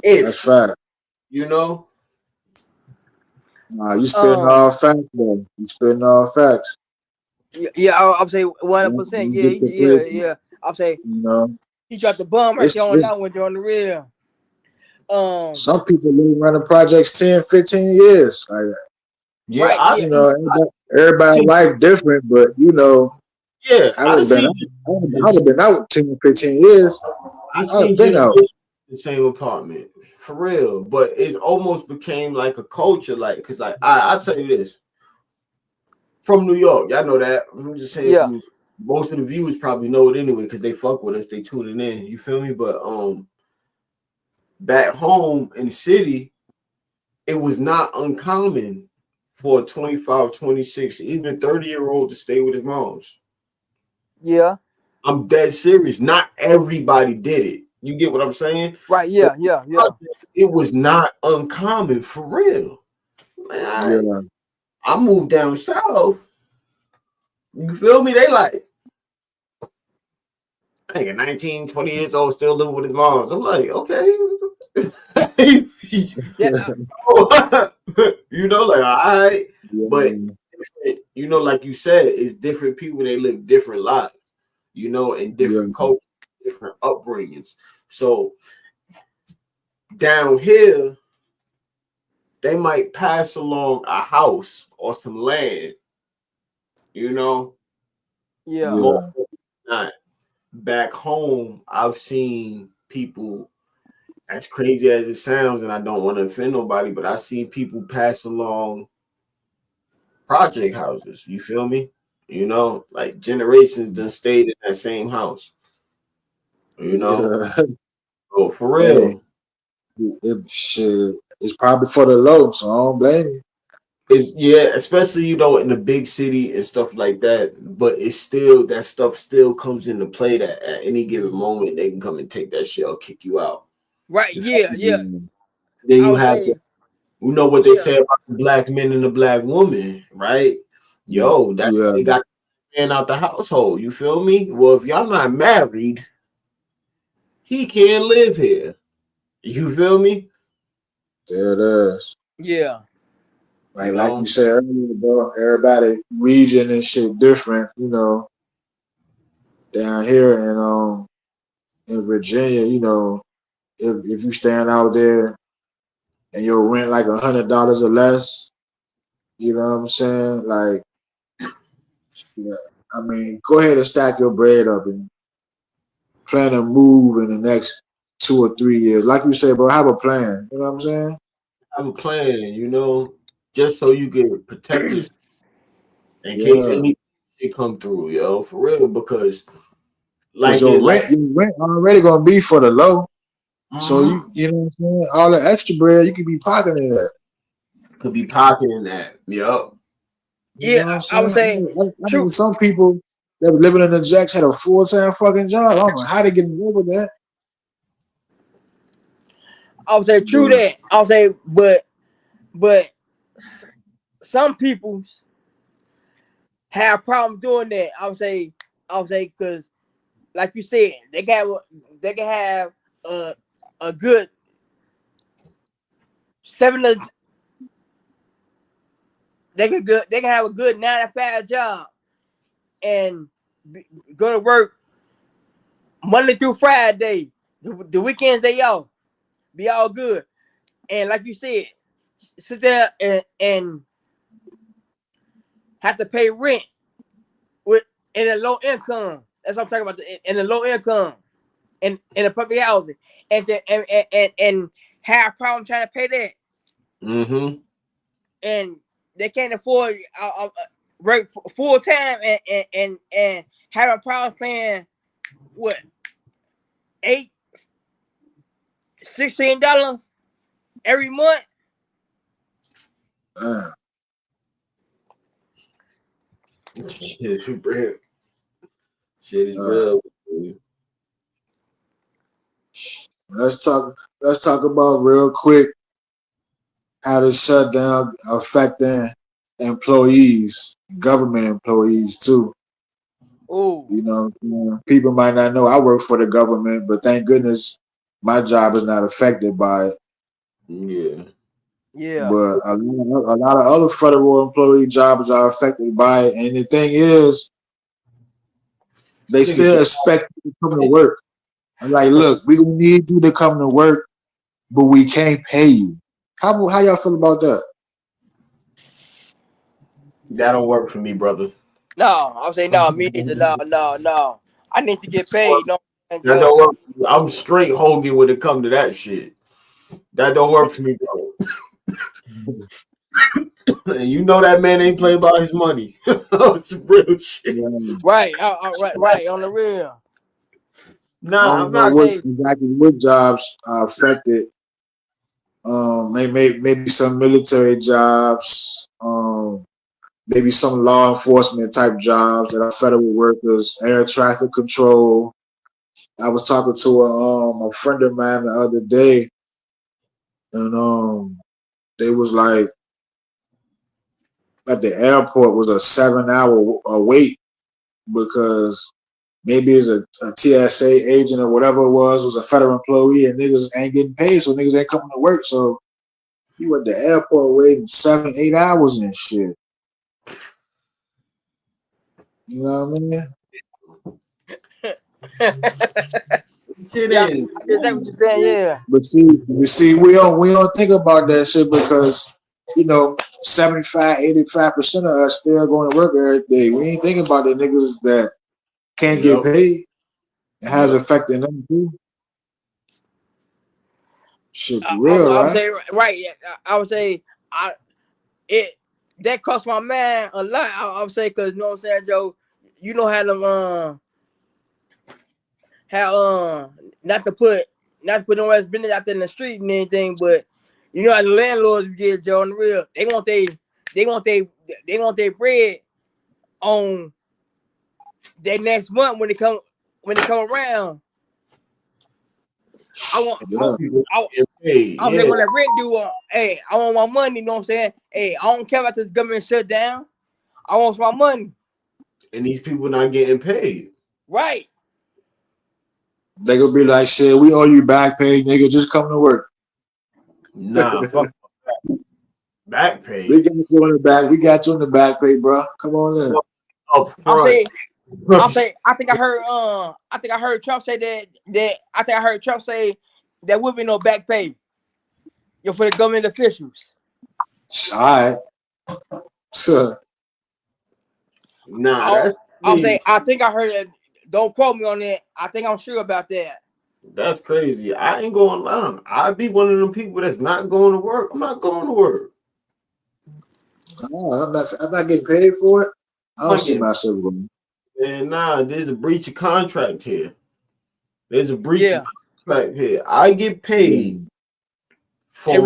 That's fact. Nah, you spitting all facts, though. You spitting all facts. Yeah, I'll say 100%. Yeah. I'll say he dropped the bomb right there on that one during the real. Some people live running projects 10, 15 years. Like, everybody's life different, but I would have been out 10, 15 years. I seen been out. The same apartment for real, but it almost became like a culture, like, because like I'll tell you this, from New York. Y'all know that. I'm just saying. Yeah. Most of the viewers probably know it anyway because they fuck with us. They tuning in. You feel me? But back home in the city, it was not uncommon for a 25, 26, even 30-year-old to stay with his moms. Yeah. I'm dead serious. Not everybody did it. You get what I'm saying? Right. Yeah. But Yeah. it was not uncommon for real. Man, I moved down south. You feel me? They like, I think 19, 20 years old, still living with his moms. I'm like, okay. Yeah. You know, like, all right. But, you know, like you said, it's different people. They live different lives, you know, in different cultures, different upbringings. So down here, they might pass along a house or some land, you know. Yeah. More not. Back home, I've seen people, as crazy as it sounds, and I don't want to offend nobody, but I've seen people pass along project houses. You feel me? You know, like generations done stayed in that same house. You know, so for real, it's probably for the low, so I don't blame you. it's yeah, especially you know in the big city and stuff like that. But it's still that stuff still comes into play that at any given moment they can come and take that shit or kick you out. Right. Yeah. Yeah. Then I you would have say, you know what they say about the black men and the black woman, right? Yo, they got the man out the household. You feel me? Well, if y'all not married, he can't live here. You feel me? There it is. Yeah. Like you said earlier, bro, everybody region and shit different, you know. Down here in Virginia, you know, if you stand out there and your rent like $100 or less, you know what I'm saying? Like, yeah, I mean, go ahead and stack your bread up and plan a move in the next 2 or 3 years. Like you said, bro, have a plan. You know what I'm saying? Have a plan, you know, just so you can protect yourself in case any shit come through, yo, for real. Because Because like it, like your rent already gonna be for the low. So you know what I'm saying? All the extra bread you could be pocketing that. Could be pocketing that, yup. You know what I'm saying? I mean, some people that were living in the Jacks had a full-time fucking job. I don't know how they get away with that. I would say true that. I would say, but some people have problems doing that. I would say because, like you said, they can have a good 7 to they can have a good 9 to 5 job and go to work Monday through Friday. The weekends they off, be all good. And like you said, sit there and have to pay rent with in a low income. That's what I'm talking about. In a low income, in a public housing, and have a problem trying to pay that. Mm-hmm. And they can't afford work full time and have a problem paying what $16 every month. Shit is real. Shit is real. Let's talk about real quick how the shutdown affecting employees, government employees too. Oh, You know, people might not know I work for the government, but thank goodness my job is not affected by it. Yeah. Yeah. But a lot of other federal employee jobs are affected by it. And the thing is, they still expect you to come to work. I'm like, look, we need you to come to work, but we can't pay you. How y'all feel about that? That don't work for me, brother. No, I'll say no, me neither. No. I need to get paid. No, That don't work. I'm straight Hogan when it come to that shit. That don't work for me, bro. And you know that man ain't playing by his money. It's some real shit. Yeah. Right, right, on the real. I Nah, don't I'm know not. what exactly what jobs are affected. Maybe some military jobs. Maybe some law enforcement type jobs that are federal workers, air traffic control. I was talking to a friend of mine the other day, and they was like at the airport was a 7 hour wait because maybe it's a TSA agent or whatever it was a federal employee and niggas ain't getting paid, so niggas ain't coming to work. So you at the airport waiting 7-8 hours and shit. You know what I mean? Shit Yeah, is. I guess that's what you're saying. Yeah. But see, we don't think about that shit because 75-85% of us still going to work every day. We ain't thinking about the niggas that can't get paid. It has affected them too. Shit, for real, I would right? say right. Yeah, I would say that cost my man a lot. I would say because you know what I'm saying, Joe. You know how them not to put no ass business out there in the street and anything, but you know how the landlords get, Joe, on the real. They want their bread on that next month when they come around. I want I was when that rent due, hey, I want my money, you know what I'm saying? Hey, I don't care about this government shutdown. I want my money. And these people not getting paid. Right. They gonna be like, shit, we owe you back pay, nigga. Just come to work. Nah, fuck back pay. We got you on the back. We got you on the back pay, bro. Come on in. Up front. I think I heard Trump say that I think I heard Trump say there would be no back pay. For the government officials. All right. So, nah, I'll say I think I heard it. Don't quote me on that. I think I'm sure about that. That's crazy. I ain't going lie. I'd be one of them people that's not going to work. I'm not going to work. I'm not getting paid for it. I don't see myself going. And nah, there's a breach of contract here. There's a breach of contract here. I get paid for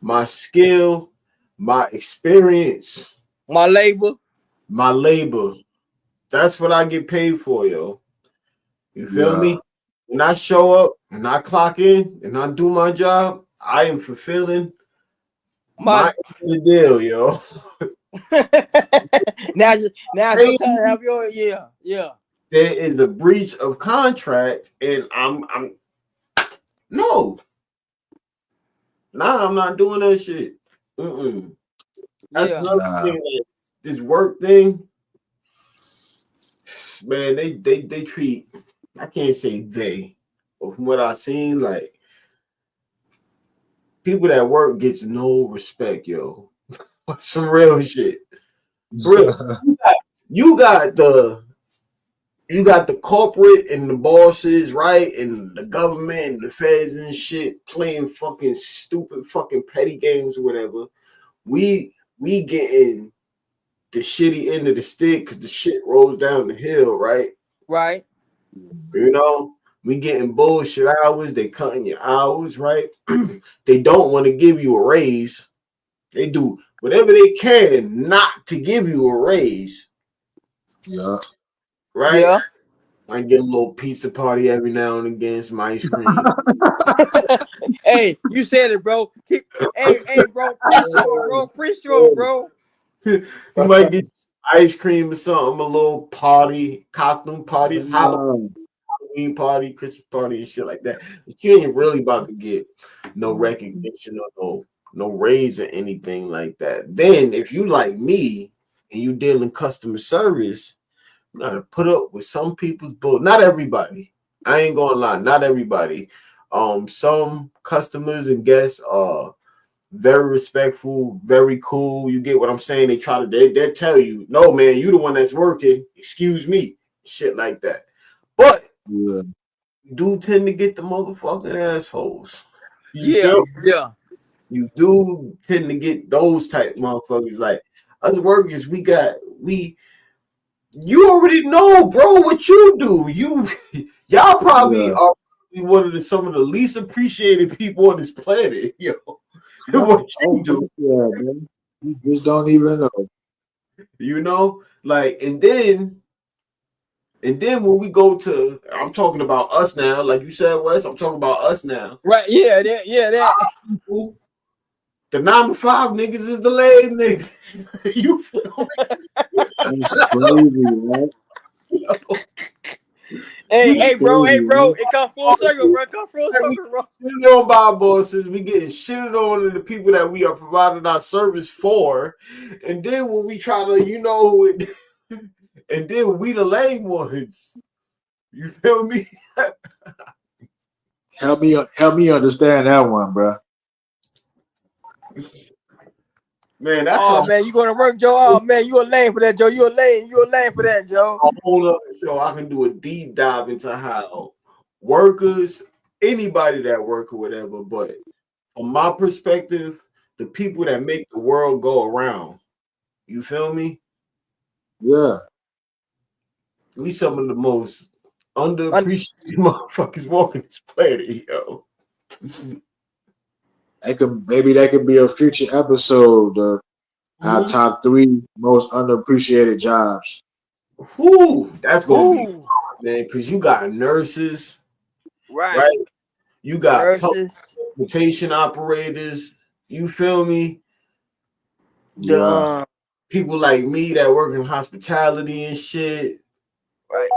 my skill, my experience, my labor. That's what I get paid for, yo. You feel me? When I show up and I clock in and I do my job, I am fulfilling my deal, yo. now it's your time to have your yeah. There is a breach of contract, and I'm no. Nah, I'm not doing that shit. That's another thing. Like, this work thing, man. They treat. I can't say they, but from what I've seen, like people that work gets no respect, yo. Some real shit. Real. You got the corporate and the bosses, right? And the government and the feds and shit playing fucking stupid fucking petty games or whatever. We getting the shitty end of the stick because the shit rolls down the hill, right? Right. You know, we getting bullshit hours. They cutting your hours, right? They don't want to give you a raise. They do whatever they can not to give you a raise. Yeah. Right? Yeah. I get a little pizza party every now and again, some ice cream. Hey, you said it, bro. Hey, bro, preach to him, bro. You might get ice cream or something, a little party, costume parties, Halloween party, Christmas party, and shit like that. But you ain't really about to get no recognition or no raise or anything like that. Then if you like me and you dealing customer service, you gotta put up with some people's bull. Not everybody. I ain't gonna lie, not everybody. Some customers and guests are very respectful, very cool. You get what I'm saying? They try to they tell you, no man, you the one that's working. Excuse me, shit like that. But you do tend to get the motherfucking assholes. Yeah. You do tend to get those type motherfuckers. Like us workers, you already know, bro, what you do. Y'all probably are one of some of the least appreciated people on this planet, yo. What you do. Yeah, man. You just don't even know. You know? Like, and then when we go to, I'm talking about us now, like you said, Wes, I'm talking about us now. Right, that. People, the 9 to 5 niggas is the lame niggas. You feel me? That's crazy, man. Hey, bro, it come full circle, bro. Come full circle, bro. Shitted on by bosses, we getting shitted on to the people that we are providing our service for, and then when we try to, and then we the lame ones. You feel me? Help me understand that one, bro. Man, that's man, you going to work, Joe? Oh man, you a lame for that, Joe. You a lame for that, Joe. a whole other show. I can do a deep dive into how workers, anybody that work or whatever, but from my perspective, the people that make the world go around. You feel me? Yeah. We some of the most underappreciated motherfuckers walking this planet, yo. Maybe that could be a future episode. Our top 3 most underappreciated jobs. That's gonna be, man, because you got nurses, right? You got transportation operators. You feel me? Yeah. People like me that work in hospitality and shit. Right.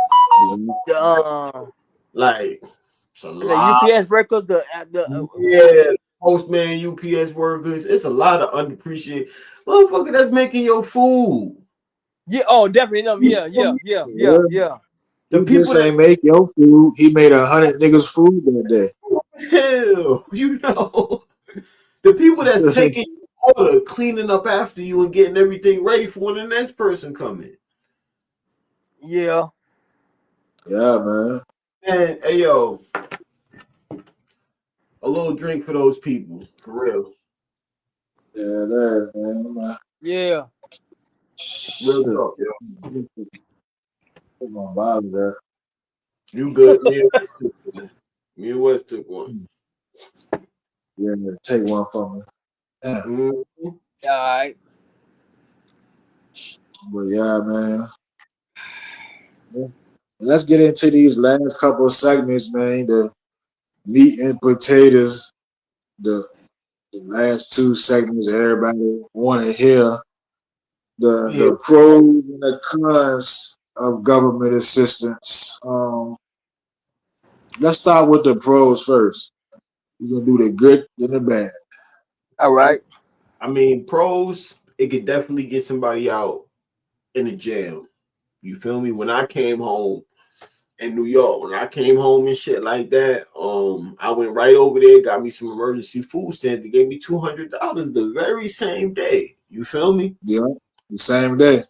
Like it's a lot. The UPS workers, postman, UPS workers. It's a lot of underappreciated motherfucker that's making your food. Yeah, definitely them. Yeah. The people that ain't make your food, he made 100 niggas food that day. Hell, the people that's taking order, cleaning up after you and getting everything ready for when the next person come in. Yeah, man. And hey, yo, a little drink for those people, for real. Yeah, that man. Yeah. Real talk, yo. Come on, bother that. You good? Me and West took one. Yeah, take one from me. Yeah. Mm-hmm. All right. But yeah, man. Let's get into these last couple of segments, man. The meat and potatoes. The last 2 segments everybody want to hear. The pros and the cons of government assistance. Let's start with the pros first. We're gonna do the good and the bad. All right. I mean, pros, it could definitely get somebody out in a jail. You feel me? When I came home in New York, when I came home and shit like that, I went right over there, got me some emergency food stamps. They gave me $200 the very same day. You feel me? Yeah, the same day.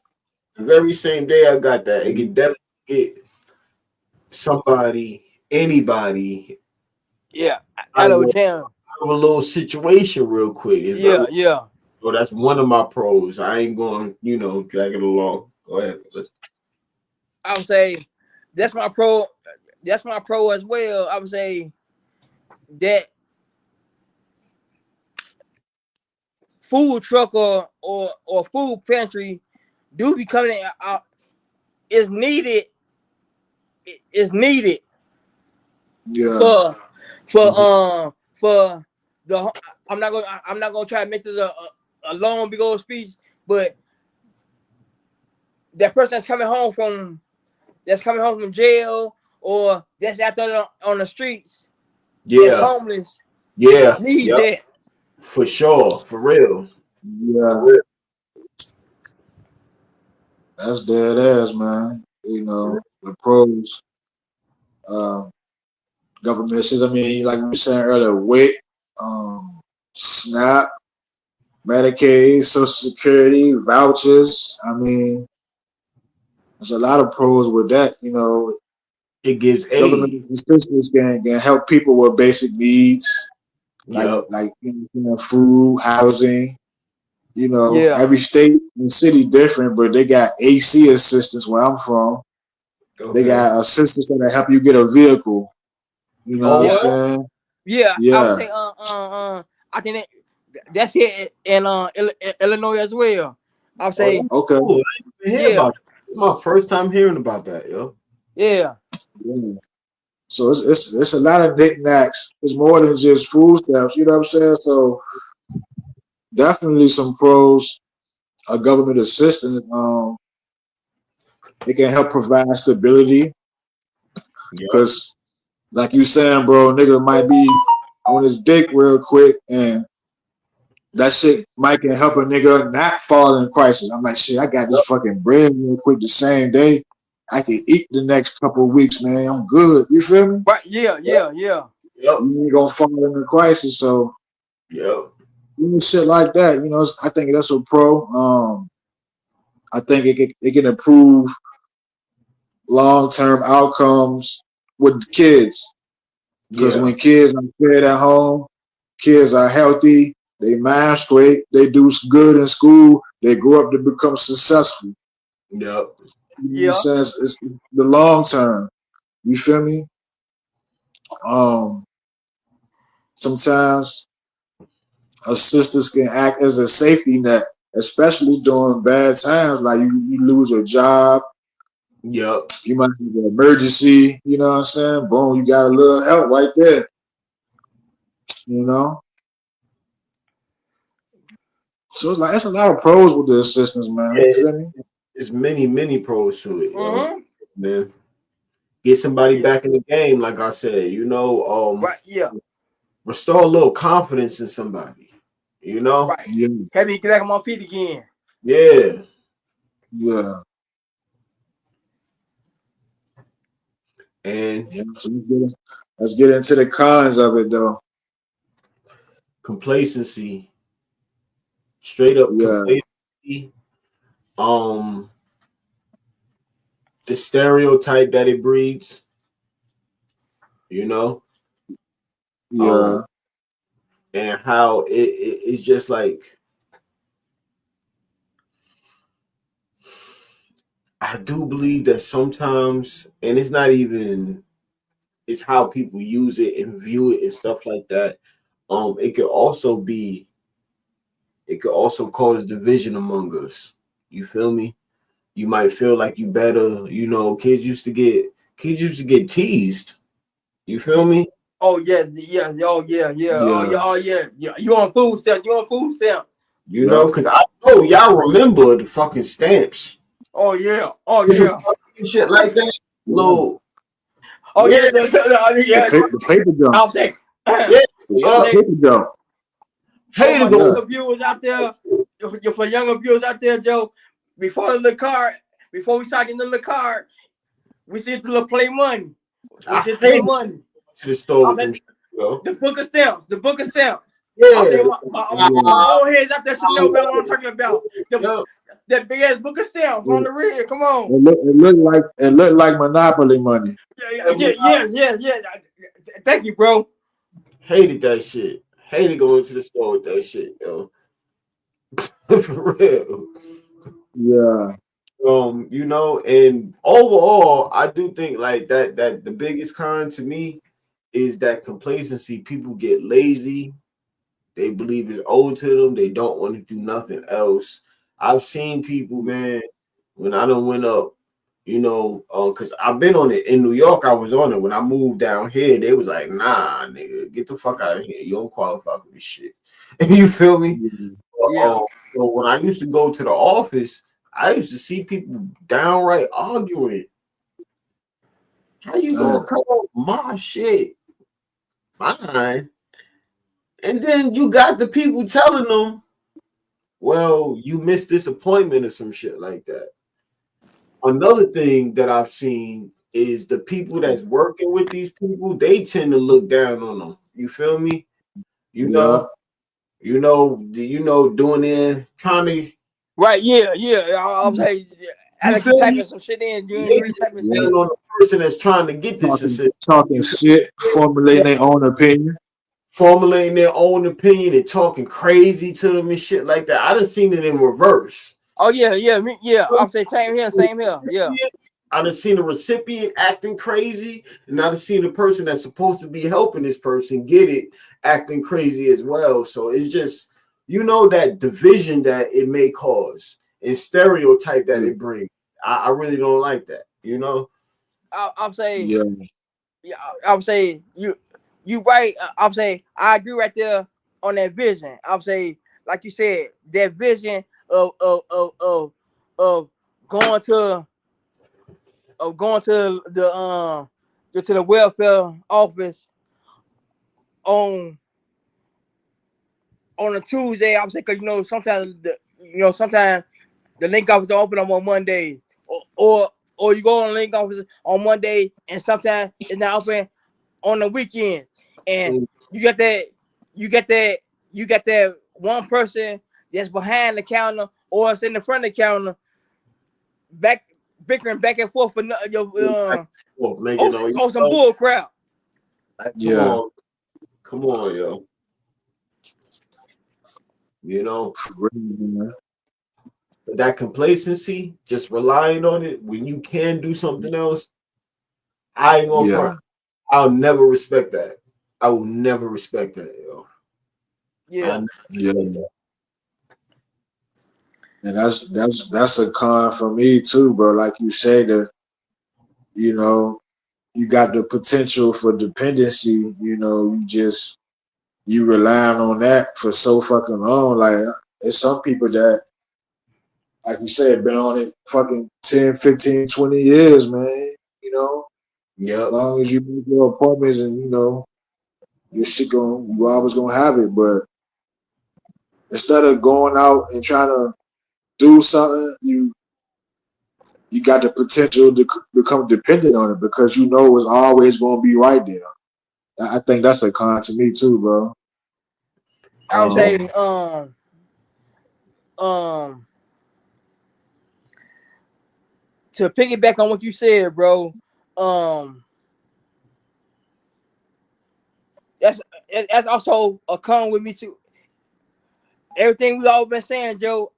The very same day I got that. It could definitely get anybody. Yeah, out of a little situation real quick. Yeah. So that's one of my pros. I ain't going, drag it along. Go ahead. I would say that's my pro. That's my pro as well. I would say that food truck or food pantry do be coming out is needed. Is needed. Yeah. For the I'm not gonna try to make this a long big old speech, but that person that's coming home from jail or that's out there on the streets, that's homeless, need that for sure, for real. Yeah, that's dead ass, man. The pros, government assistance. I mean, like we were saying earlier, WIC, SNAP, Medicaid, Social Security, vouchers. I mean, there's a lot of pros with that. It gives government assistance can help people with basic needs. like food, housing. You know, Yeah. every state and city different, but they got AC assistance where I'm from. Okay. They got assistance that help you get a vehicle. You know what I'm saying? Yeah, Yeah. I would say I think that's here in Illinois as well. I would say okay. Cool. I didn't hear about it. It's my first time hearing about that, yo. Yeah. So it's a lot of knickknacks. It's more than just food stamps. You know what I'm saying? So definitely some pros. A government assistance. It can help provide stability. Because, like you saying, bro, nigga might be on his dick real quick, and that shit might can help a nigga not fall in crisis. I'm like, shit, I got this fucking bread real quick the same day. I can eat the next couple of weeks, man. I'm good. You feel me? Right. Yeah. You ain't gonna fall in a crisis, so shit like that. You know, I think that's a pro. I think it can improve long-term outcomes with kids. Because when kids are fed at home, kids are healthy, they mind straight, they do good in school, they grow up to become successful. Yep. You know, it's the long term. You feel me? Sometimes assistance can act as a safety net, especially during bad times, like you lose your job. Yep. You might have an emergency, you know what I'm saying? Boom, you got a little help right there. You know? So it's a lot of pros with the assistance, man. There's many pros to it, man. Get somebody back in the game, like I said, you know, restore a little confidence in somebody, you know? Right. Have me get back on my feet again. Yeah. And so let's get into the cons of it, though. Complacency. Straight up complacency. The stereotype that it breeds, you know? And how it's just like, I do believe that sometimes, and it's not even, it's how people use it and view it and stuff like that. It could also cause division among us. You feel me? You might feel like you better, you know, kids used to get teased. You feel me? Oh yeah. Oh yeah. You on food stamp? You know, because I know y'all remember the fucking stamps. Oh yeah. Shit like that. No. Oh yeah. The paper jump. I'll take. Paper jump. Hey, for younger viewers out there, for younger viewers out there, Joe. Before we start getting the card, we see the little play money. The book of stamps. Yeah. I'm saying my old heads out there should know about what I'm talking about. That big ass book of stamps on the rear. Come on. It looked like Monopoly money. Yeah. Thank you, bro. Hated that shit. Hated going to the store with that shit, yo. For real. Yeah. You know, and overall, I do think like that the biggest con to me is that complacency. People get lazy. They believe it's owed to them. They don't want to do nothing else. I've seen people, man, when I done went up, you know, because I've been on it in New York. I was on it when I moved down here. They was like, "Nah, nigga, get the fuck out of here. You don't qualify for this shit." You feel me? Yeah. So when I used to go to the office, I used to see people downright arguing. How you gonna cut off my shit, mine? And then you got the people telling them, well, you missed this appointment or some shit like that. Another thing that I've seen is the people that's working with these people, they tend to look down on them. You feel me? You know, doing it, trying to. Right, yeah. I'm saying, typing some shit in. You ain't really typing shit in. On the person that's trying to get this assistance. Talking shit, formulating their own opinion. formulating their own opinion and talking crazy to them and shit like that. I done seen it in reverse. Oh yeah. I'm saying same here. Yeah. I done seen the recipient acting crazy, and I done seen the person that's supposed to be helping this person get it acting crazy as well. So it's just, that division that it may cause and stereotype that it brings. I really don't like that, I'm saying, yeah, I'm saying you right. I'm saying I agree right there on that vision. I'm saying, like you said, that vision of going to the welfare office on a Tuesday. I'm saying, because sometimes the link office don't open up on Monday, or you go on the link office on Monday, and sometimes it's not open on the weekend, and you got that one person that's behind the counter or it's in the front of the counter, bickering back and forth for some bull crap. Come on, yo. But that complacency, just relying on it when you can do something else, I ain't gonna front. I'll never respect that. I will never respect that, yo. Yeah. And that's a con for me too, bro. Like you said, you got the potential for dependency. You relying on that for so fucking long. Like, there's some people that, like you said, been on it fucking 10, 15, 20 years, man. Yeah. As long as you make your appointments and your shit you always gonna have it. But instead of going out and trying to do something, you got the potential to become dependent on it because it's always gonna be right there. I think that's a con to me too, bro. I would say, to piggyback on what you said, bro, that's also a con with me too. Everything we all been saying, Joe,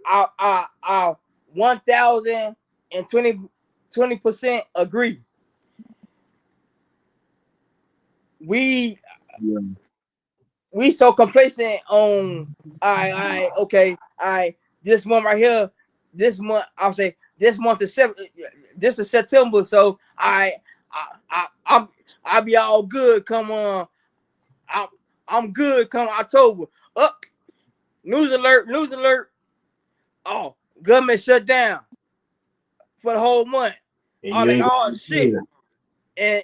I 1,020% agree. We so complacent on okay, this month right here, this month I'll say this month is this is September, so I'll be all good come on. I'm good come October. Up, news alert. Oh, government shut down for the whole month. Shit. And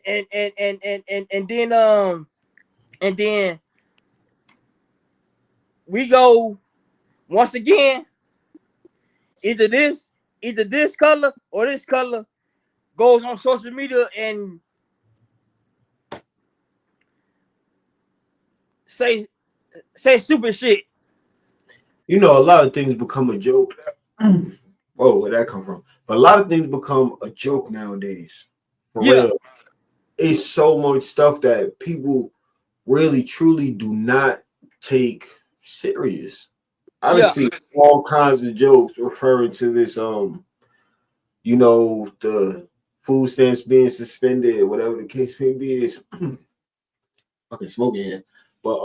then we go once again, either this color or this color goes on social media and say super shit. A lot of things become a joke. Oh, where'd that come from? But a lot of things become a joke nowadays. For real. It's so much stuff that people really, truly do not take serious. I done seen all kinds of jokes referring to this, the food stamps being suspended, whatever the case may be. Is fucking smoking here. But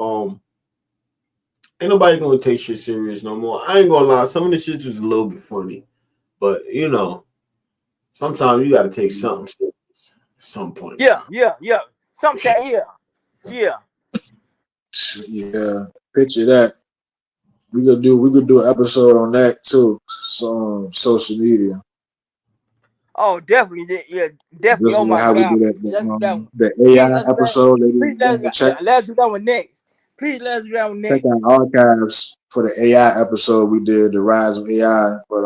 ain't nobody gonna take shit serious no more. I ain't gonna lie, some of the shit was a little bit funny. But sometimes you gotta take something serious at some point. Yeah. Sometimes, yeah. Yeah, picture that. We could do an episode on that too. So social media. Oh, definitely, yeah, definitely. Oh my how God, we do that, the AI episode. Please let's do that one next. Please let's do that one next. Check out archives for the AI episode we did, the rise of AI. But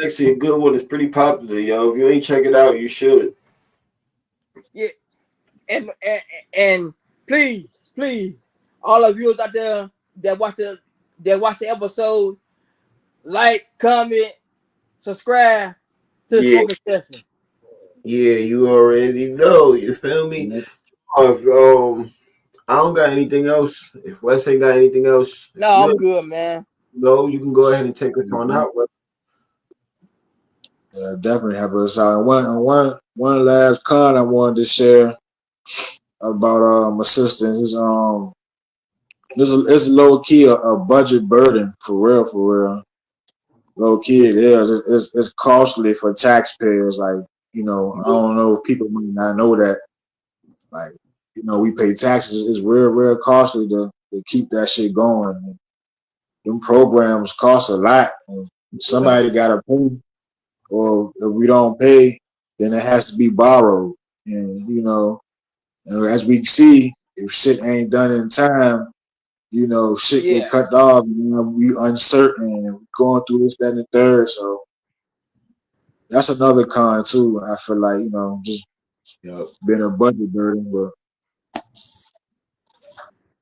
actually a good one. It's pretty popular, yo. If you ain't check it out, you should. Yeah, and please, all of you out there that watch the episode, like, comment, subscribe to the Smoking Session. Yeah, you already know. You feel me? I don't got anything else. If Wes ain't got anything else, No, I'm good, man. no, you can go ahead and take us on out. Yeah, definitely have us out. One last con I wanted to share about my sister. It's low key a budget burden for real. Low key it is. It's costly for taxpayers. Like, I don't know if people might not know that. Like, we pay taxes. It's real costly to keep that shit going. Them programs cost a lot. And somebody gotta pay. Or if we don't pay, then it has to be borrowed. And and as we see, if shit ain't done in time, shit get cut off. We uncertain and we going through this, that, and the third. So that's another con too. I feel like just being a budget burden, but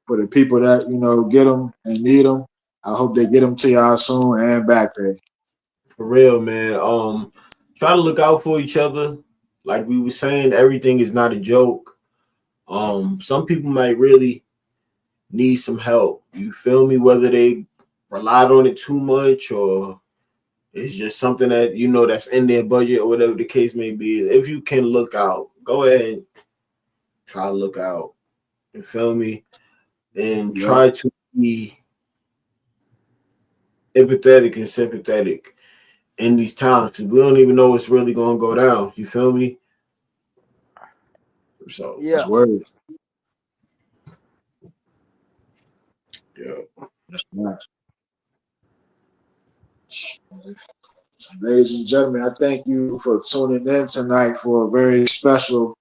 for the people that get them and need them, I hope they get them to y'all soon and back pay. For real, man. Try to look out for each other. Like we were saying, everything is not a joke. Some people might really need some help. You feel me? Whether they relied on it too much or it's just something that that's in their budget or whatever the case may be. If you can look out, go ahead and try to look out. You feel me? And try to be empathetic and sympathetic in these times because we don't even know what's really going to go down. You feel me? So that's word. Yeah. That's nice. Ladies and gentlemen, I thank you for tuning in tonight for a very special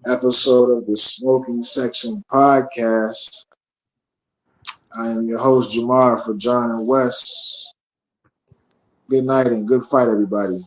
episode of the Smoking Section podcast. I am your host, Jamar, for John and Wes. Good night and good fight, everybody.